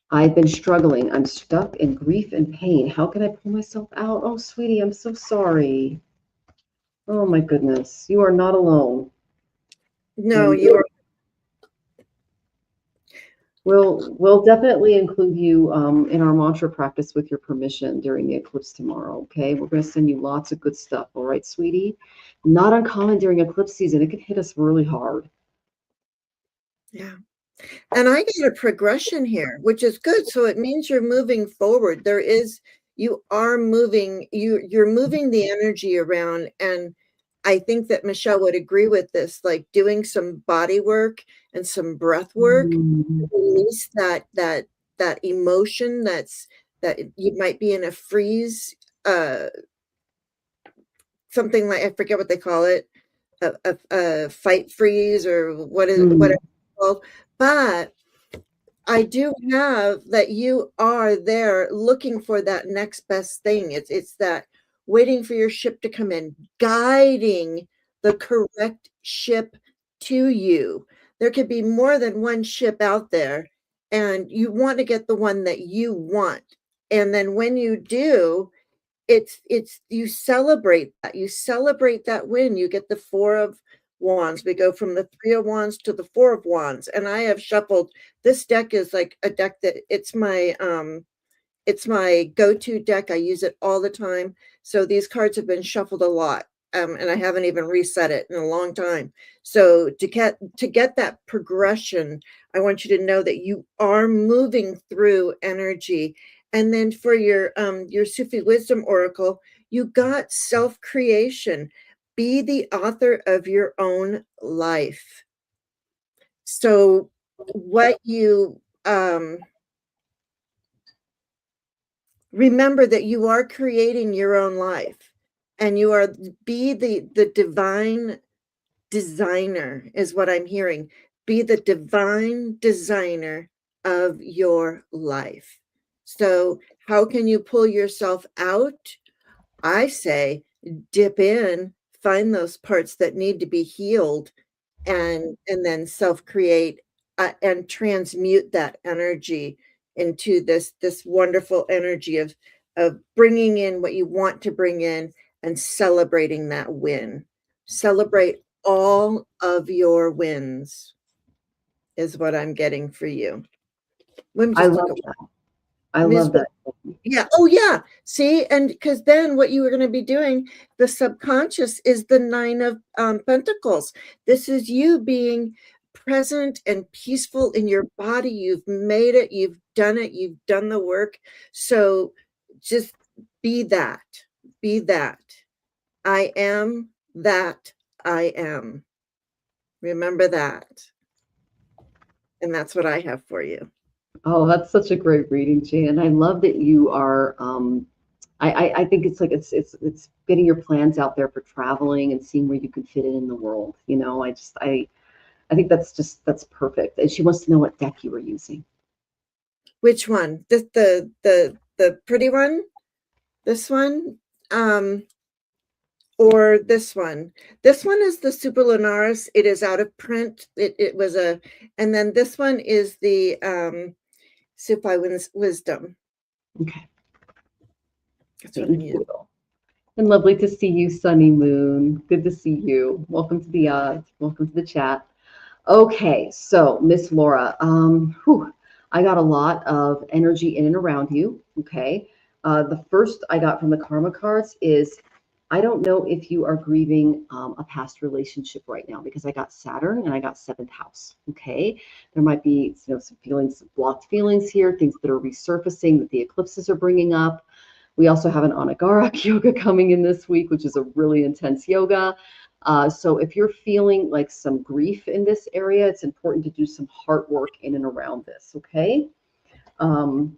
I've been struggling. I'm stuck in grief and pain. How can I pull myself out? Oh, sweetie, I'm so sorry. Oh my goodness. You are not alone. No, And you are. we'll definitely include you in our mantra practice with your permission during the eclipse tomorrow. Okay, we're going to send you lots of good stuff. All right, sweetie. Not uncommon during eclipse season. It can hit us really hard. Yeah. And I get a progression here, which is good. So it means you're moving forward. You are moving, you're moving the energy around. And I think that Michelle would agree with this, like doing some body work and some breath work, release that emotion that you might be in a freeze, something like, I forget what they call it, a fight freeze or whatever it's called. But I do have that you are there looking for that next best thing. It's that waiting for your ship to come in, guiding the correct ship to you. There could be more than one ship out there, and you want to get the one that you want. And then when you do, it's you celebrate that win. You get the Four of Wands. We go from the Three of Wands to the Four of Wands, and I have shuffled. This deck is like a deck that it's my go-to deck. I use it all the time. So these cards have been shuffled a lot, and I haven't even reset it in a long time. So to get that progression, I want you to know that you are moving through energy. And then for your Sufi Wisdom Oracle, you got self-creation. Be the author of your own life. So what you remember that you are creating your own life, and you are be the divine designer is what I'm hearing. Be the divine designer of your life. So how can you pull yourself out? I say dip in, find those parts that need to be healed, and then self-create, and transmute that energy into this wonderful energy of bringing in what you want to bring in and celebrating that win. Celebrate all of your wins is what I'm getting for you. Let me I just love look at that. I love that. yeah. Oh, yeah. See, and because then what you are going to be doing, the subconscious is the Nine of Pentacles. This is you being present and peaceful in your body. You've made it. You've done it. You've done the work. So just be that. Be that. I am that I am. Remember that. And that's what I have for you. Oh, that's such a great reading, Jan. I love that you are. I think it's like it's getting your plans out there for traveling and seeing where you can fit in the world. You know, I think that's perfect. And she wants to know what deck you were using. Which one? The pretty one? This one? Or this one? This one is the Superlunaris. It is out of print. It was and then this one is the Sufi Wisdom. Okay. That's what I'm using. And lovely to see you, Sunny Moon. Good to see you. Welcome to the chat. Okay, so Miss Laura, I got a lot of energy in and around you. Okay, the first I got from the karma cards is I don't know if you are grieving a past relationship right now, because I got Saturn and I got seventh house. Okay. There might be, some feelings, blocked feelings here, things that are resurfacing that the eclipses are bringing up. We also have an Anagarak yoga coming in this week, which is a really intense yoga. So if you're feeling like some grief in this area, it's important to do some heart work in and around this. Okay. Um,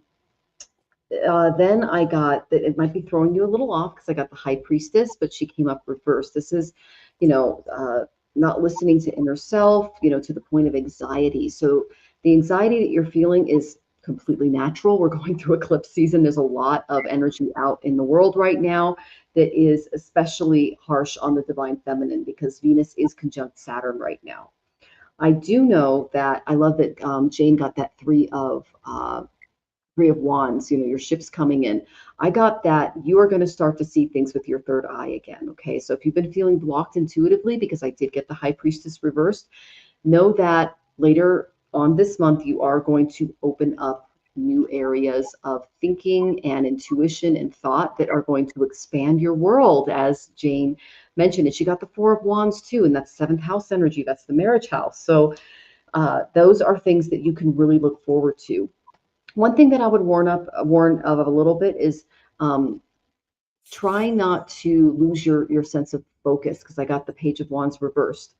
then I got that it might be throwing you a little off because I got the high priestess, but she came up reversed. This is, not listening to inner self, to the point of anxiety. So the anxiety that you're feeling is completely natural. We're going through eclipse season. There's a lot of energy out in the world right now that is especially harsh on the divine feminine because Venus is conjunct Saturn right now. I do know that I love that Jane got that Three of Wands, your ship's coming in. I got that you are going to start to see things with your third eye again. Okay. So if you've been feeling blocked intuitively, because I did get the high priestess reversed, know that later on this month, you are going to open up new areas of thinking and intuition and thought that are going to expand your world, as Jane mentioned. And she got the Four of Wands too, and that's seventh house energy. That's the marriage house. So those are things that you can really look forward to. One thing that I would warn of a little bit is um, try not to lose your sense of focus, because I got the Page of Wands reversed.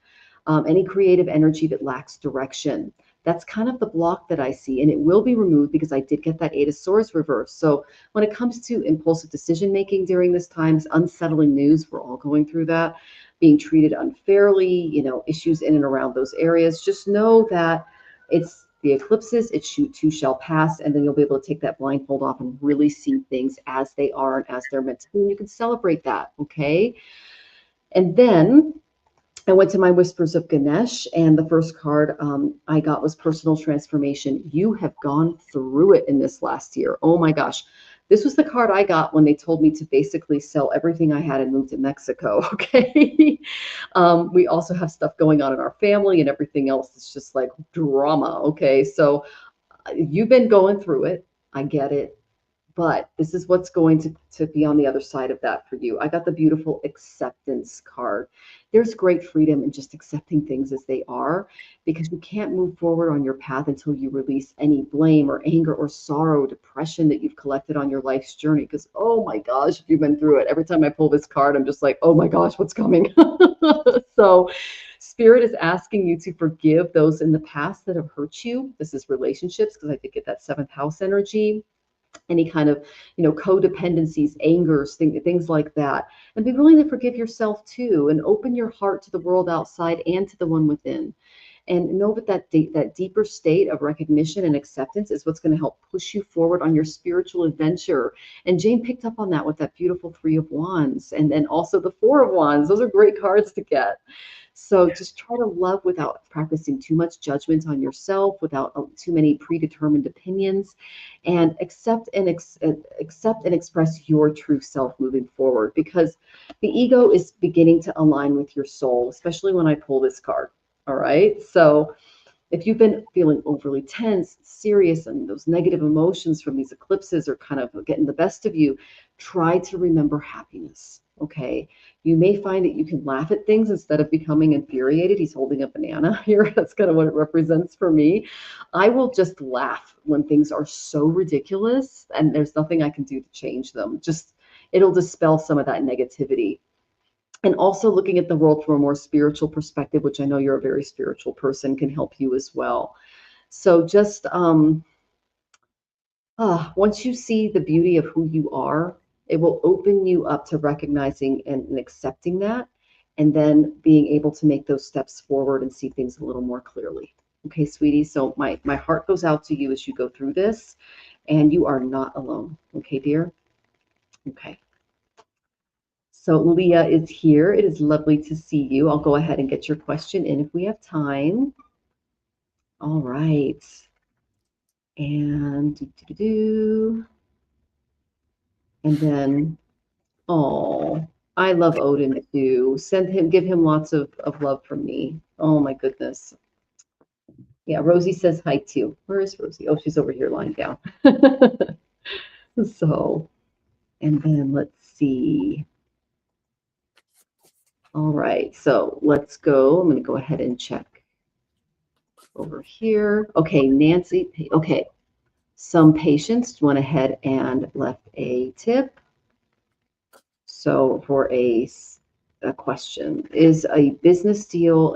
Any creative energy that lacks direction. That's kind of the block that I see, and it will be removed because I did get that Eight of Swords reversed. So when it comes to impulsive decision making during this time, unsettling news, we're all going through that, being treated unfairly, issues in and around those areas. Just know that it's the eclipses, it too shall pass, and then you'll be able to take that blindfold off and really see things as they are and as they're meant to be. And you can celebrate that, okay? And then I went to my Whispers of Ganesh, and the first card I got was Personal Transformation. You have gone through it in this last year. Oh my gosh. This was the card I got when they told me to basically sell everything I had and move to Mexico. Okay. We also have stuff going on in our family and everything else. It's just like drama. Okay. So you've been going through it. I get it. But this is what's going to be on the other side of that for you. I got the beautiful acceptance card. There's great freedom in just accepting things as they are, because you can't move forward on your path until you release any blame or anger or sorrow, depression that you've collected on your life's journey. Because, oh my gosh, if you've been through it, every time I pull this card, I'm just like, oh my gosh, what's coming? So Spirit is asking you to forgive those in the past that have hurt you. This is relationships, because I did get that seventh house energy. Any kind of, codependencies, angers, things like that. And be willing to forgive yourself too, and open your heart to the world outside and to the one within. And know that deeper state of recognition and acceptance is what's going to help push you forward on your spiritual adventure. And Jane picked up on that with that beautiful Three of Wands, and then also the Four of Wands. Those are great cards to get. So just try to love without practicing too much judgment on yourself, without too many predetermined opinions, and accept and express your true self moving forward, because the ego is beginning to align with your soul, especially when I pull this card. All right. So if you've been feeling overly tense, serious, and those negative emotions from these eclipses are kind of getting the best of you, try to remember happiness. Okay. You may find that you can laugh at things instead of becoming infuriated. He's holding a banana here. That's kind of what it represents for me. I will just laugh when things are so ridiculous and there's nothing I can do to change them. It'll dispel some of that negativity. And also looking at the world from a more spiritual perspective, which I know you're a very spiritual person, can help you as well. So just once you see the beauty of who you are, it will open you up to recognizing and accepting that, and then being able to make those steps forward and see things a little more clearly. Okay, sweetie. So my heart goes out to you as you go through this, and you are not alone. Okay, dear? Okay. So Leah is here. It is lovely to see you. I'll go ahead and get your question in if we have time. All right. And and then, oh, I love Odin too. Give him lots of love from me. Oh my goodness. Yeah, Rosie says hi too. Where is Rosie? Oh, she's over here lying down. So, and then let's see. All right, so let's go. I'm going to go ahead and check over here. Okay, Nancy. Okay, some patients went ahead and left a tip. So for a question, is a business deal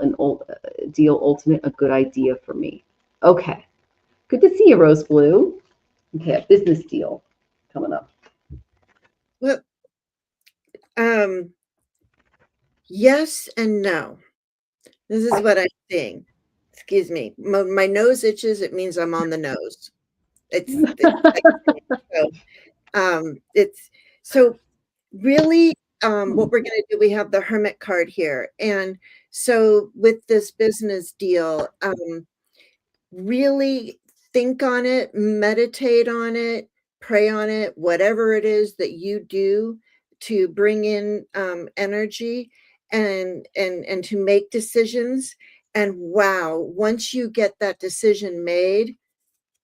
deal ultimate a good idea for me? Okay, good to see you, Rose Blue. Okay, a business deal coming up. Well, yes and no. This is what I'm seeing. Excuse me. My nose itches. It means I'm on the nose. It's like, so, it's so really, what we're going to do, we have the Hermit card here. And so with this business deal, really think on it, meditate on it, pray on it, whatever it is that you do to bring in energy and to make decisions. And wow, once you get that decision made,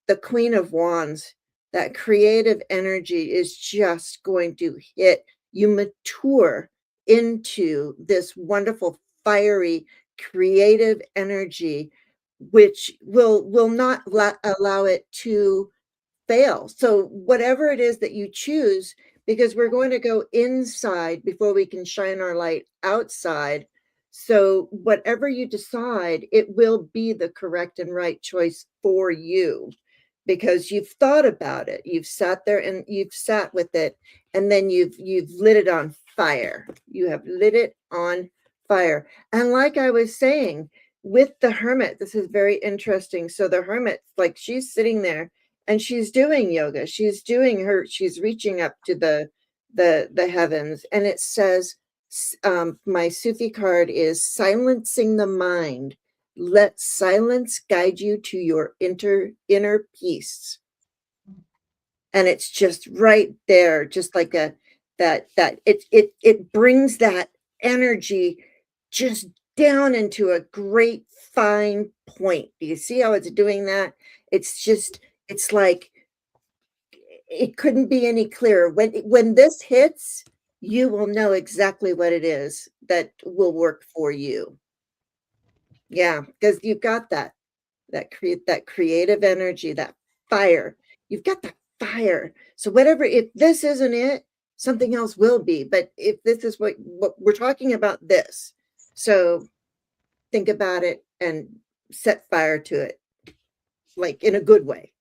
the Queen of Wands, that creative energy is just going to hit you, mature into this wonderful, fiery, creative energy, which will not allow it to fail. So whatever it is that you choose, because we're going to go inside before we can shine our light outside. So whatever you decide, it will be the correct and right choice for you, because you've thought about it. You've sat there and you've sat with it, and then you've lit it on fire. You have lit it on fire. And like I was saying, with the Hermit, this is very interesting. So the Hermit, like, she's sitting there and she's doing yoga. She's reaching up to the heavens. And it says, my Sufi card is silencing the mind. Let silence guide you to your inner peace. And it's just right there, just like it brings that energy just down into a great fine point. Do you see how it's doing that? It's like it couldn't be any clearer. When this hits, you will know exactly what it is that will work for you. Yeah, because you've got that creative energy, that fire. You've got that fire. So whatever, if this isn't it, something else will be. But if this is what we're talking about, this. So think about it and set fire to it, like in a good way.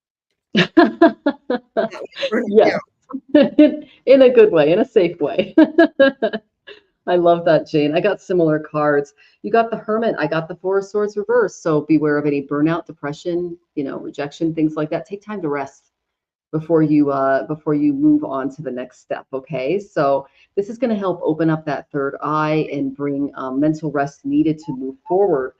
Yes, in a good way, in a safe way. I love that, Jane. I got similar cards. You got the Hermit. I got the Four of Swords reversed. So beware of any burnout, depression, rejection, things like that. Take time to rest before you move on to the next step. Okay, so this is going to help open up that third eye and bring mental rest needed to move forward.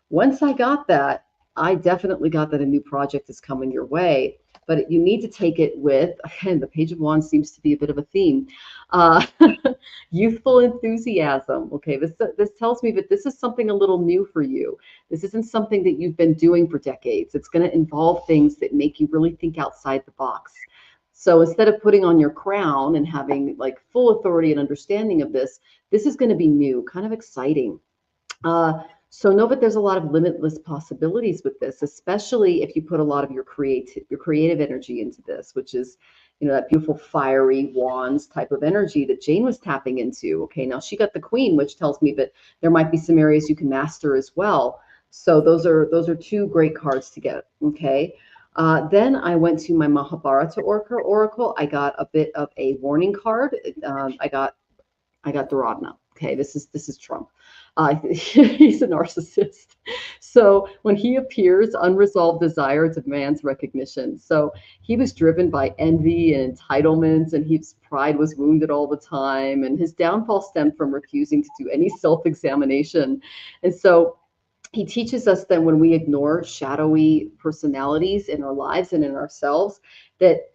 Once I got that, I definitely got that a new project is coming your way, but you need to take it with, again, the Page of Wands seems to be a bit of a theme, uh, youthful enthusiasm. Okay, this tells me that this is something a little new for you. This isn't something that you've been doing for decades. It's going to involve things that make you really think outside the box. So instead of putting on your crown and having like full authority and understanding of this is going to be new, kind of exciting. So know that there's a lot of limitless possibilities with this, especially if you put a lot of your creative energy into this, which is, that beautiful fiery wands type of energy that Jane was tapping into. Okay, now she got the Queen, which tells me that there might be some areas you can master as well. So those are two great cards to get. Okay. Then I went to my Mahabharata Oracle. I got a bit of a warning card. I got Duradna. Okay, this is Trump. He's a narcissist. So when he appears, unresolved desire demands recognition. So he was driven by envy and entitlement, and his pride was wounded all the time. And his downfall stemmed from refusing to do any self-examination. And so he teaches us that when we ignore shadowy personalities in our lives and in ourselves, that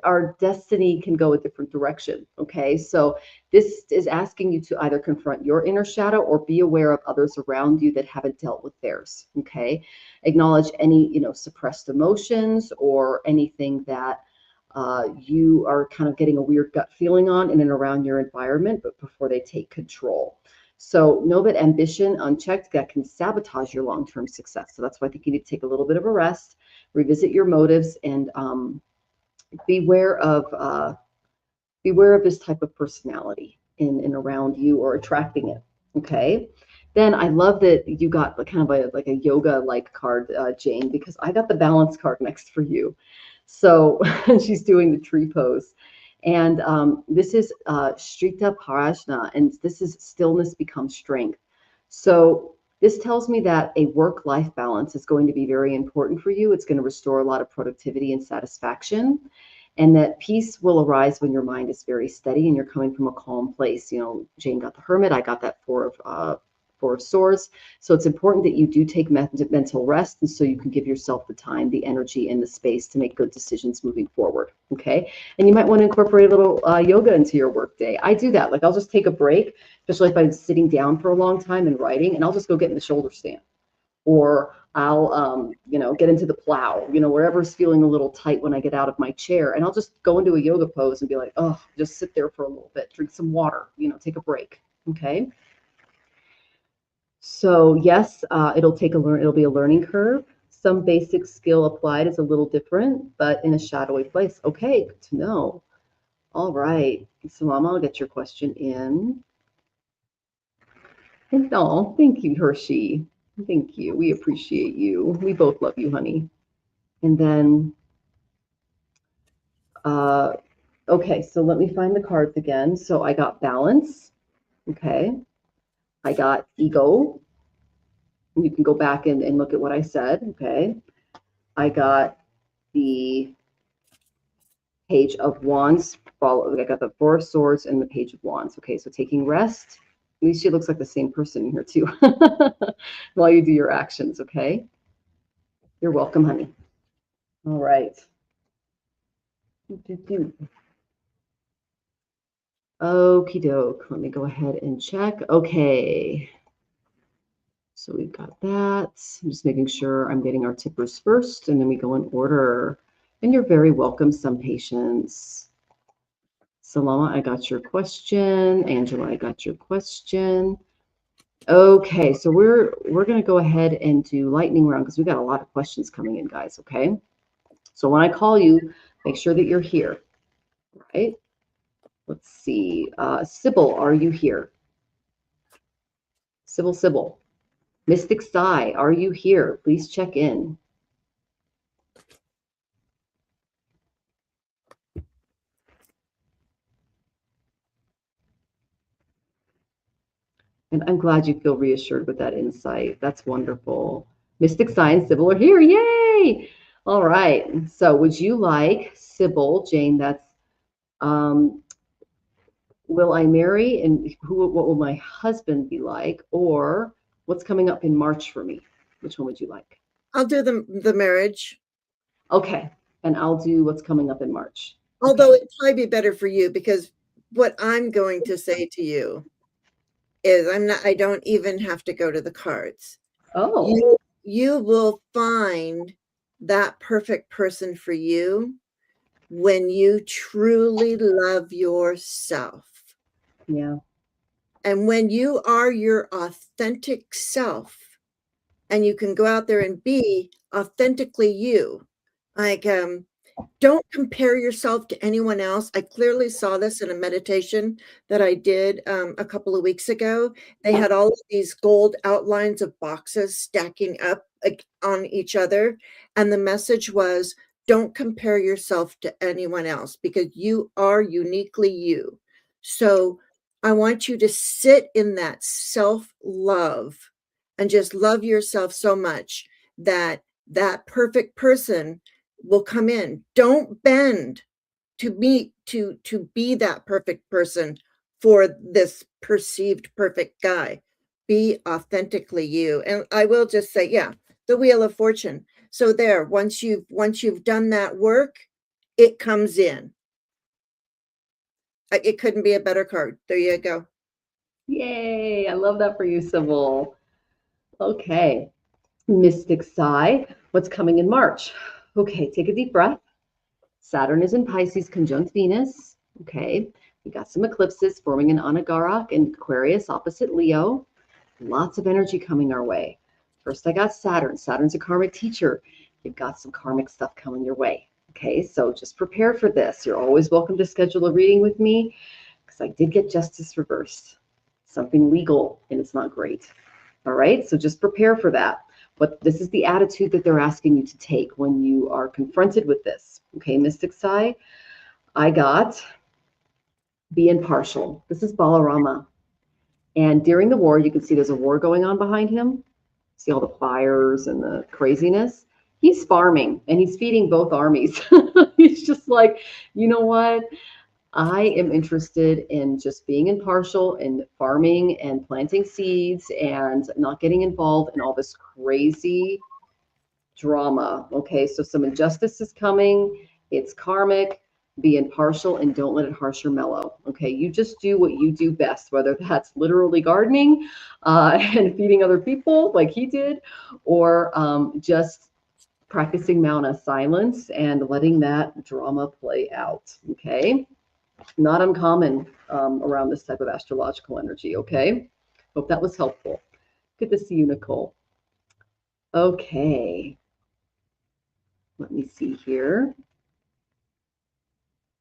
our destiny can go a different direction. Okay, so this is asking you to either confront your inner shadow or be aware of others around you that haven't dealt with theirs. Okay, acknowledge any suppressed emotions or anything that you are kind of getting a weird gut feeling on in and around your environment, but before they take control. So know that ambition unchecked, that can sabotage your long-term success. So that's why I think you need to take a little bit of a rest, revisit your motives, and beware of this type of personality in and around you or attracting it. Okay. Then I love that you got kind of like a yoga like card, Jane, because I got the balance card next for you. So she's doing the tree pose. And this is Strikta Parajna, and this is stillness becomes strength. So this tells me that a work-life balance is going to be very important for you. It's going to restore a lot of productivity and satisfaction, and that peace will arise when your mind is very steady and you're coming from a calm place. You know, Jane got the Hermit. I got that Four of Swords. So it's important that you do take mental rest, and so you can give yourself the time, the energy, and the space to make good decisions moving forward. Okay. And you might want to incorporate a little yoga into your work day. I do that. Like I'll just take a break, especially if I'm sitting down for a long time and writing, and I'll just go get in the shoulder stand. Or I'll, get into the plow, wherever's feeling a little tight when I get out of my chair. And I'll just go into a yoga pose and be like, oh, just sit there for a little bit, drink some water, take a break. Okay. So yes, it'll be a learning curve. Some basic skill applied is a little different, but in a shadowy place. Okay, good to know. All right. Salama, I'll get your question in. And oh, thank you, Hershey. Thank you. We appreciate you. We both love you, honey. And then, okay, so let me find the cards again. So I got balance. Okay. I got ego. You can go back and look at what I said. Okay. I got the Page of Wands. I got the Four of Swords and the Page of Wands. Okay. So taking rest. At least she looks like the same person in here too while you do your actions. Okay. You're welcome, honey. All right. Okie doke. Let me go ahead and check. Okay. So we've got that. I'm just making sure I'm getting our tippers first, and then we go in order. And you're very welcome, some patients. Salama, I got your question. Angela, I got your question. Okay, so we're going to go ahead and do lightning round because we've got a lot of questions coming in, guys, okay? So when I call you, make sure that you're here, right? Let's see. Sybil, are you here? Sybil. Mystic Sai, are you here? Please check in. And I'm glad you feel reassured with that insight. That's wonderful. Mystic Sai and Sybil are here. Yay! All right. So would you like, Sybil, Jane, that's will I marry and what will my husband be like? Or what's coming up in March for me? Which one would you like? I'll do the marriage. Okay. And I'll do what's coming up in March. Although it'd probably be better for you, because what I'm going to say to you is I don't even have to go to the cards. Oh. You will find that perfect person for you when you truly love yourself. Yeah. And when you are your authentic self and you can go out there and be authentically you, like, don't compare yourself to anyone else. I clearly saw this in a meditation that I did a couple of weeks ago. They had all of these gold outlines of boxes stacking up on each other. And the message was, don't compare yourself to anyone else because you are uniquely you. So I want you to sit in that self-love and just love yourself so much that that perfect person will come in. Don't bend to be that perfect person for this perceived perfect guy. Be authentically you. And I will just say, yeah, the Wheel of Fortune. So there, once you've done that work, it comes in. It couldn't be a better card. There you go. Yay. I love that for you, Sybil. Okay. Mystic Sai, what's coming in March? Okay, take a deep breath. Saturn is in Pisces conjunct Venus. Okay. We got some eclipses forming an Anagarak in Aquarius opposite Leo. Lots of energy coming our way. First, I got Saturn. Saturn's a karmic teacher. You've got some karmic stuff coming your way. Okay, so just prepare for this. You're always welcome to schedule a reading with me because I did get justice reversed. Something legal, and it's not great. All right, so just prepare for that. But this is the attitude that they're asking you to take when you are confronted with this. Okay, Mystic Side, I got be impartial. This is Balarama. And during the war, you can see there's a war going on behind him. See all the fires and the craziness. He's farming and he's feeding both armies. He's just like, you know what? I am interested in just being impartial and farming and planting seeds and not getting involved in all this crazy drama. Okay, so some injustice is coming. It's karmic. Be impartial and don't let it harsh your mellow. Okay, you just do what you do best, whether that's literally gardening and feeding other people like he did, or just practicing Mauna silence and letting that drama play out. Okay, not uncommon around this type of astrological energy. Okay, hope that was helpful. Good to see you, Nicole. Okay, let me see here.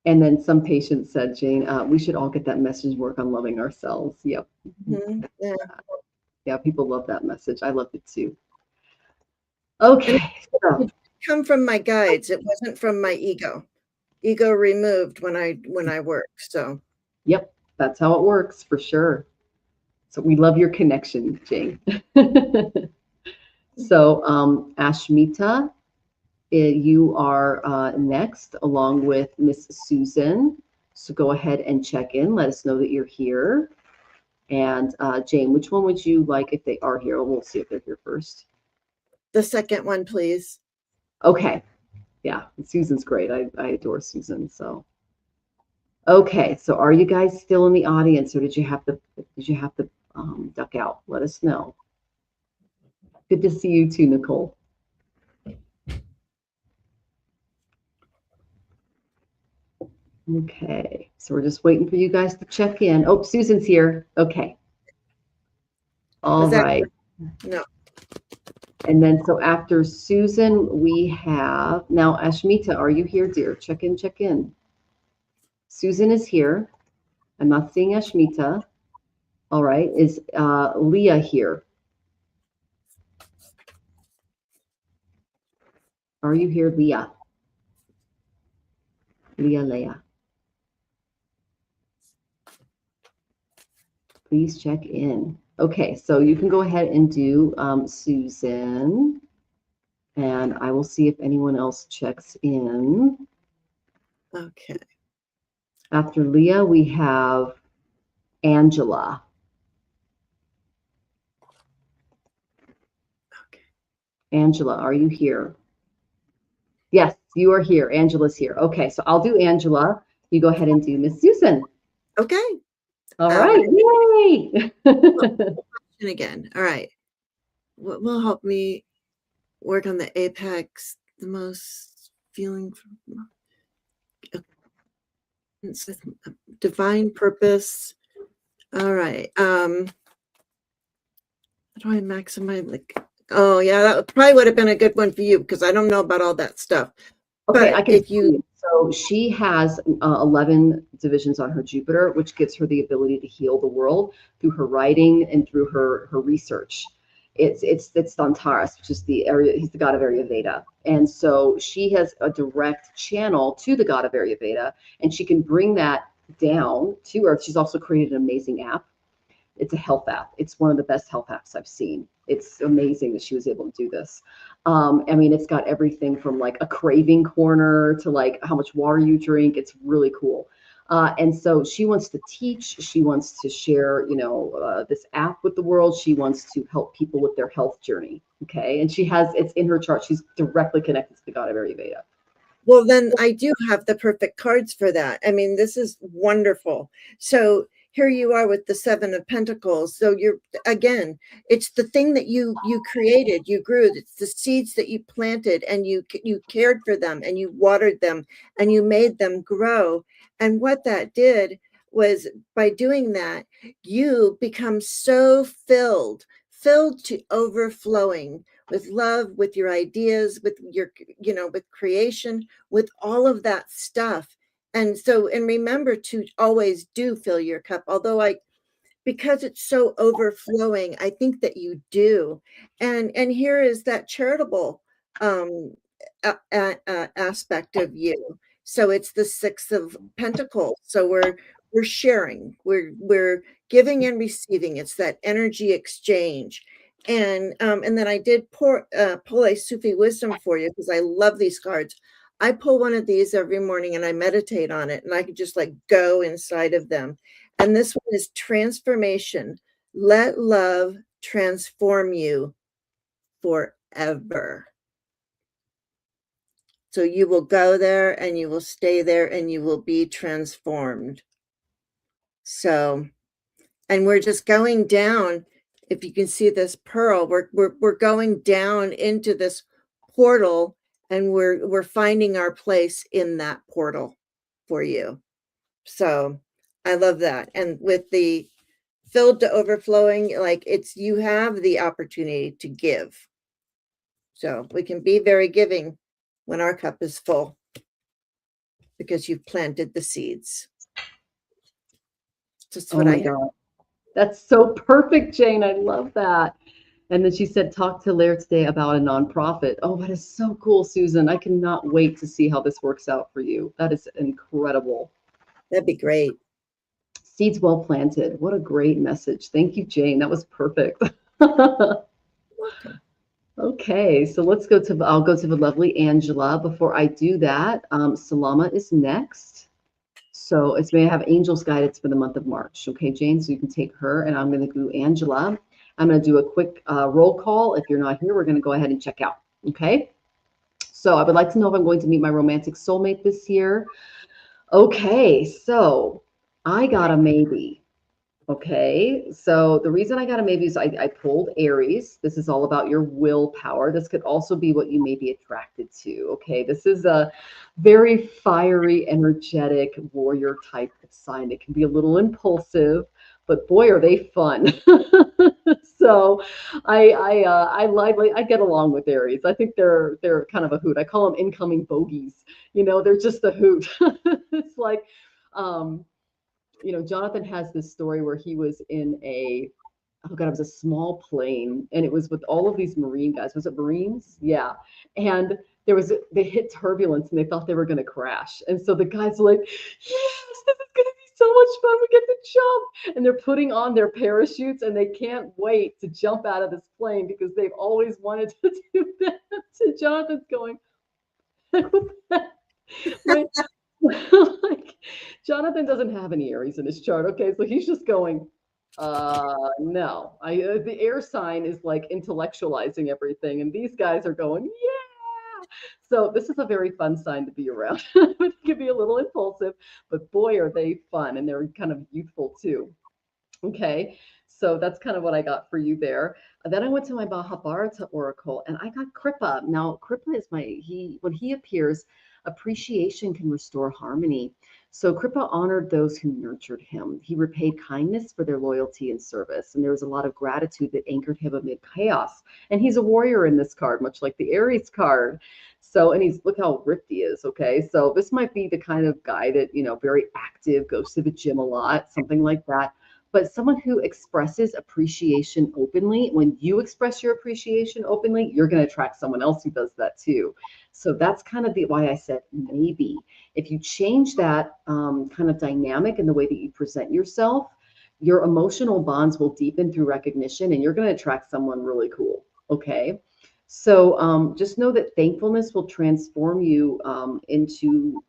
And then some patient said, Jane, we should all get that message, work on loving ourselves. Yep. Mm-hmm. Yeah, people love that message. I love it too. Okay. It come from my guides. It wasn't from my ego. Ego removed when I work. So yep, that's how it works for sure. So we love your connection, Jane. So Ashmita, you are next along with Miss Susan. So go ahead and check in. Let us know that you're here. And Jane, which one would you like if they are here? We'll see if they're here first. The second one, please. Okay. Yeah, Susan's great. I adore Susan. So okay, so are you guys still in the audience, or did you have to duck out? Let us know. Good to see you too, Nicole. Okay, so we're just waiting for you guys to check in. Oh, Susan's here. Okay. All right. No. And then so after Susan, we have now Ashmita. Are you here, dear? Check in, check in. Susan is here. I'm not seeing Ashmita. All right. Is Leah here? Are you here, Leah? Leah. Please check in. Okay, so you can go ahead and do Susan, and I will see if anyone else checks in. Okay. After Leah, we have Angela. Okay. Angela, are you here? Yes, you are here. Angela's here. Okay, so I'll do Angela. You go ahead and do Miss Susan. Okay. All right. Yay! Again. All right. What will help me work on the apex the most? Feeling divine purpose. All right. How do I maximize? Like, oh yeah, that probably would have been a good one for you because I don't know about all that stuff. Okay, but I can. So she has 11 divisions on her Jupiter, which gives her the ability to heal the world through her writing and through her research. It's Antares, which is the area. He's the god of Ayurveda, and so she has a direct channel to the god of Ayurveda, and she can bring that down to Earth. She's also created an amazing app. It's a health app. It's one of the best health apps I've seen. It's amazing that she was able to do this. I mean, it's got everything from like a craving corner to like how much water you drink. It's really cool. And so she wants to teach. She wants to share, this app with the world. She wants to help people with their health journey. Okay. And it's in her chart. She's directly connected to the god of Ayurveda. Well, then I do have the perfect cards for that. I mean, this is wonderful. So here you are with the Seven of Pentacles. So you're, again, it's the thing that you created, you grew. It's the seeds that you planted, and you cared for them, and you watered them, and you made them grow. And what that did was, by doing that, you become so filled to overflowing with love, with your ideas, with your, with creation, with all of that stuff. And so, and remember to always do fill your cup. Although because it's so overflowing, I think that you do. And here is that charitable um, aspect of you. So it's the Six of Pentacles. So we're sharing, we're giving and receiving. It's that energy exchange. And then I did pull a Sufi wisdom for you, because I love these cards. I pull one of these every morning and I meditate on it, and I can just like go inside of them. And this one is transformation. Let love transform you forever. So you will go there and you will stay there and you will be transformed. So, and we're just going down. If you can see this pearl, we're going down into this portal, and we're finding our place in that portal for you. So I love that. And with the filled to overflowing, like, it's, you have the opportunity to give. So we can be very giving when our cup is full, because you've planted the seeds. That's what I have. God. That's so perfect, Jane. I love that. And then she said, talk to Laird today about a nonprofit. Oh, that is so cool, Susan. I cannot wait to see how this works out for you. That is incredible. That'd be great. Seeds well planted. What a great message. Thank you, Jane. That was perfect. Okay, so I'll go to the lovely Angela. Before I do that, Salama is next. So it's may have angels guidance for the month of March. Okay, Jane, so you can take her, and I'm going to do Angela. I'm going to do a quick roll call. If you're not here, we're going to go ahead and check out. Okay, so I would like to know if I'm going to meet my romantic soulmate this year. Okay, so I got a maybe. Okay, so the reason I got a maybe is I pulled Aries. This is all about your willpower. This could also be what you may be attracted to. Okay, this is a very fiery, energetic warrior type of sign. It can be a little impulsive, but boy, are they fun. So I get along with Aries. I think they're kind of a hoot. I call them incoming bogeys. They're just a hoot. It's like, Jonathan has this story where he was in oh God, it was a small plane, and it was with all of these Marine guys. Was it Marines? Yeah. And they hit turbulence, and they thought they were going to crash. And so the guys were like, yes, this is going to be so much fun. We get to jump. And they're putting on their parachutes, and they can't wait to jump out of this plane because they've always wanted to do that. So Jonathan's going, like, Jonathan doesn't have any Aries in his chart. Okay, so he's just going, no. The air sign is like intellectualizing everything, and these guys are going, yeah. So this is a very fun sign to be around. It can be a little impulsive, but boy, are they fun, and they're kind of youthful too. Okay, so that's kind of what I got for you there. And then I went to my Mahabharata oracle, and I got Kripa. Now, Kripa is when he appears, appreciation can restore harmony. So Kripa honored those who nurtured him. He repaid kindness for their loyalty and service, and there was a lot of gratitude that anchored him amid chaos. And he's a warrior in this card, much like the Aries card. So, and look how ripped he is. Okay, so this might be the kind of guy that, very active, goes to the gym a lot, something like that. But someone who expresses appreciation openly, when you express your appreciation openly, you're going to attract someone else who does that too. So that's kind of why I said maybe. If you change that kind of dynamic in the way that you present yourself, your emotional bonds will deepen through recognition, and you're going to attract someone really cool. Okay. So just know that thankfulness will transform you into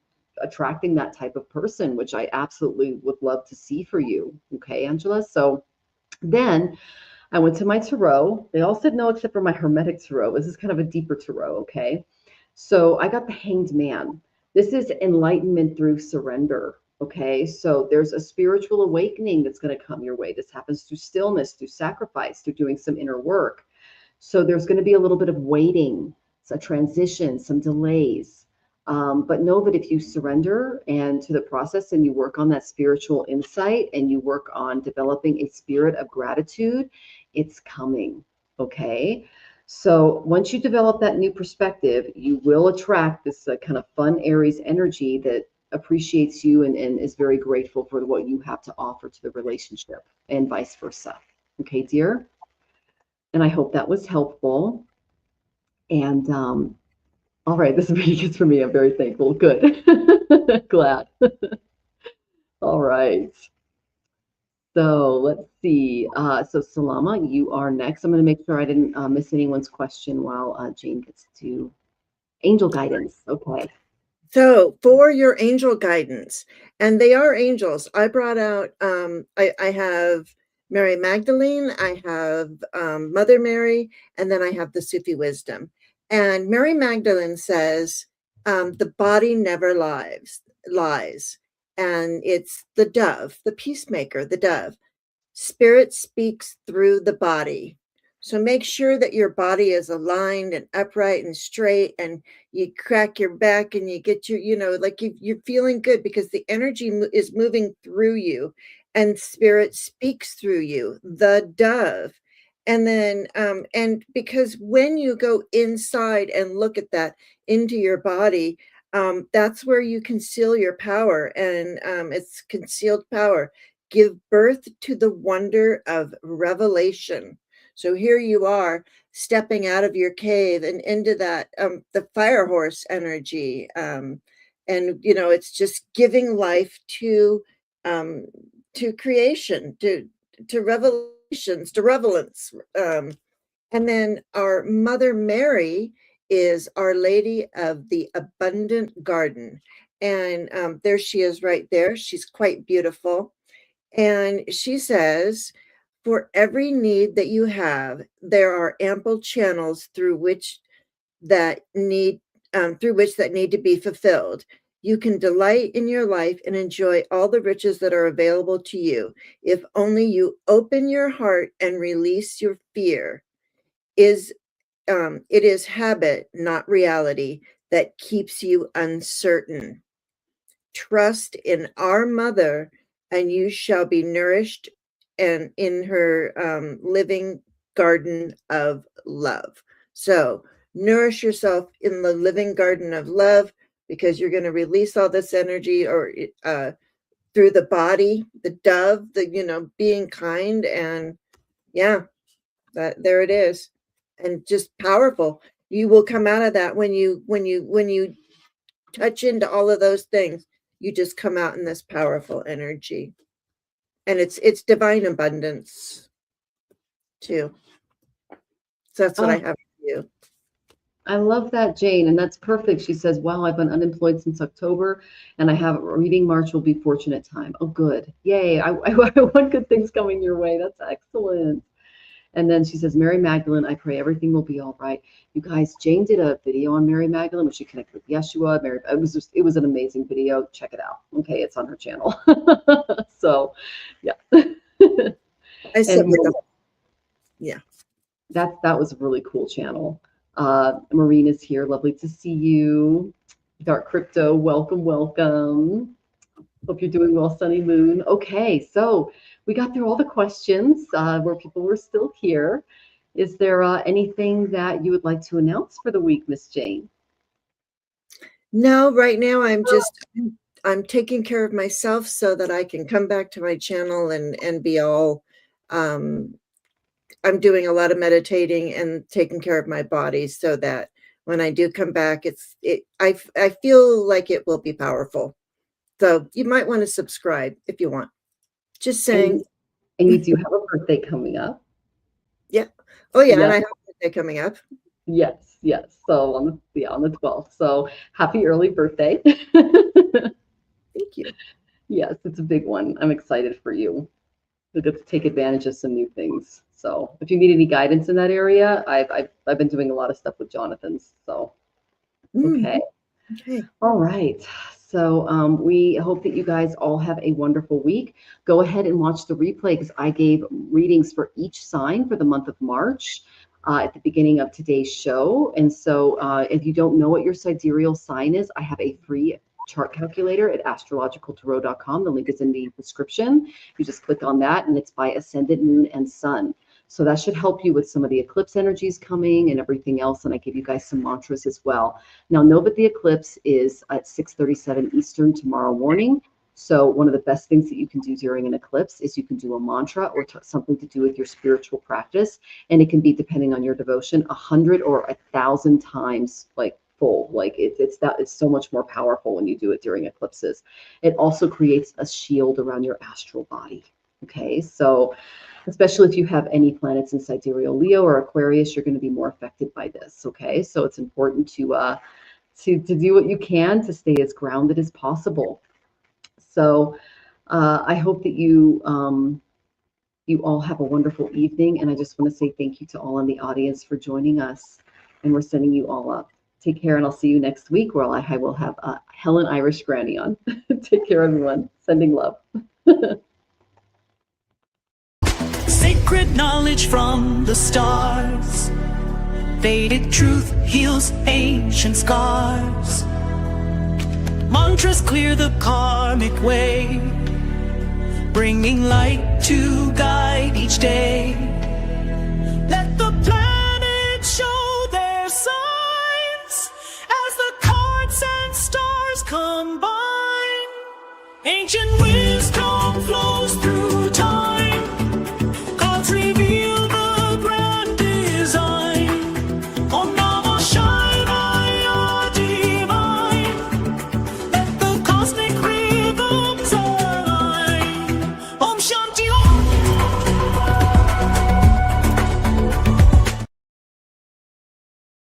attracting that type of person, which I absolutely would love to see for you. Okay, Angela. So then I went to my tarot. They all said no except for my Hermetic tarot. This is kind of a deeper tarot. Okay. So I got the Hanged Man. This is enlightenment through surrender. Okay, so there's a spiritual awakening that's going to come your way. This happens through stillness, through sacrifice, through doing some inner work. So there's going to be a little bit of waiting, a transition, some delays. But know that if you surrender and to the process and you work on that spiritual insight and you work on developing a spirit of gratitude, it's coming. Okay. So once you develop that new perspective, you will attract this kind of fun Aries energy that appreciates you and is very grateful for what you have to offer to the relationship and vice versa. Okay, dear? And I hope that was helpful. And all right, this is really good for me. I'm very thankful. Good. Glad. All right. So let's see. So Salama, you are next. I'm going to make sure I didn't miss anyone's question while Jane gets to angel guidance. Okay. So for your angel guidance, and they are angels, I brought out, I have Mary Magdalene, I have Mother Mary, and then I have the Sufi wisdom. And Mary Magdalene says, the body never lies. And it's the dove, the peacemaker, the dove. Spirit speaks through the body. So make sure that your body is aligned and upright and straight, and you crack your back and you get your, like you're feeling good because the energy is moving through you and spirit speaks through you, the dove. And then, and because when you go inside and look at that into your body, that's where you conceal your power, and it's concealed power. Give birth to the wonder of revelation. So here you are stepping out of your cave and into that, the fire horse energy. And, it's just giving life to creation, to revelations, to revelance. And then our Mother Mary is Our Lady of the Abundant Garden. And there she is right there. She's quite beautiful. And she says, for every need that you have, there are ample channels through which that need to be fulfilled. You can delight in your life and enjoy all the riches that are available to you if only you open your heart and release your fear. It is habit, not reality, that keeps you uncertain. Trust in our mother, and you shall be nourished and in her living garden of love. So nourish yourself in the living garden of love, because you're going to release all this energy or through the body, the dove, being kind. And yeah, there it is. And just powerful. You will come out of that when you touch into all of those things. You just come out in this powerful energy, and it's divine abundance too. So that's what I Oh, have for you. I love that, Jane, and that's perfect. She says, "Wow, I've been unemployed since October, and I have reading March will be fortunate time." Oh, good, yay! I want good things coming your way. That's excellent. And then she says, Mary Magdalene, I pray everything will be all right. You guys, Jane did a video on Mary Magdalene where she connected with Yeshua. It was an amazing video. Check it out. Okay, it's on her channel. So, yeah. I said, And yeah. that was a really cool channel. Maureen is here. Lovely to see you. Dark Crypto, welcome, welcome. Hope you're doing well, Sunny Moon. Okay, so we got through all the questions where people were still here. Is there anything that you would like to announce for the week, Miss Jane? No, right now I'm taking care of myself so that I can come back to my channel and be all. I'm doing a lot of meditating and taking care of my body so that when I do come back, I feel like it will be powerful. So you might want to subscribe if you want. Just saying. And you do have a birthday coming up. Yeah. Oh yeah, and Yes. I have a birthday coming up. Yes, yes. So on the 12th. So happy early birthday. Thank you. Yes, it's a big one. I'm excited for you. You'll get to take advantage of some new things. So if you need any guidance in that area, I've been doing a lot of stuff with Jonathan's. So okay. Okay. All right. So we hope that you guys all have a wonderful week. Go ahead and watch the replay because I gave readings for each sign for the month of March at the beginning of today's show. And so if you don't know what your sidereal sign is, I have a free chart calculator at astrologicaltarot.com. The link is in the description. You just click on that and it's by ascendant, moon, and sun. So that should help you with some of the eclipse energies coming and everything else. And I give you guys some mantras as well. Now, know that the eclipse is at 6:37 Eastern tomorrow morning. So one of the best things that you can do during an eclipse is you can do a mantra or something to do with your spiritual practice. And it can be, depending on your devotion, 100 or 1,000 times like full. Like it's so much more powerful when you do it during eclipses. It also creates a shield around your astral body. Okay, so especially if you have any planets in sidereal Leo or Aquarius, you're going to be more affected by this. Okay, so it's important to do what you can to stay as grounded as possible. So I hope that you all have a wonderful evening, and I just want to say thank you to all in the audience for joining us, and we're sending you all up. Take care, and I'll see you next week where I will have Helen Irish Granny on. Take care, everyone. Sending love. Sacred knowledge from the stars. Vedic truth heals ancient scars. Mantras clear the karmic way, bringing light to guide each day. Let the planets show their signs as the cards and stars combine. Ancient wisdom flows.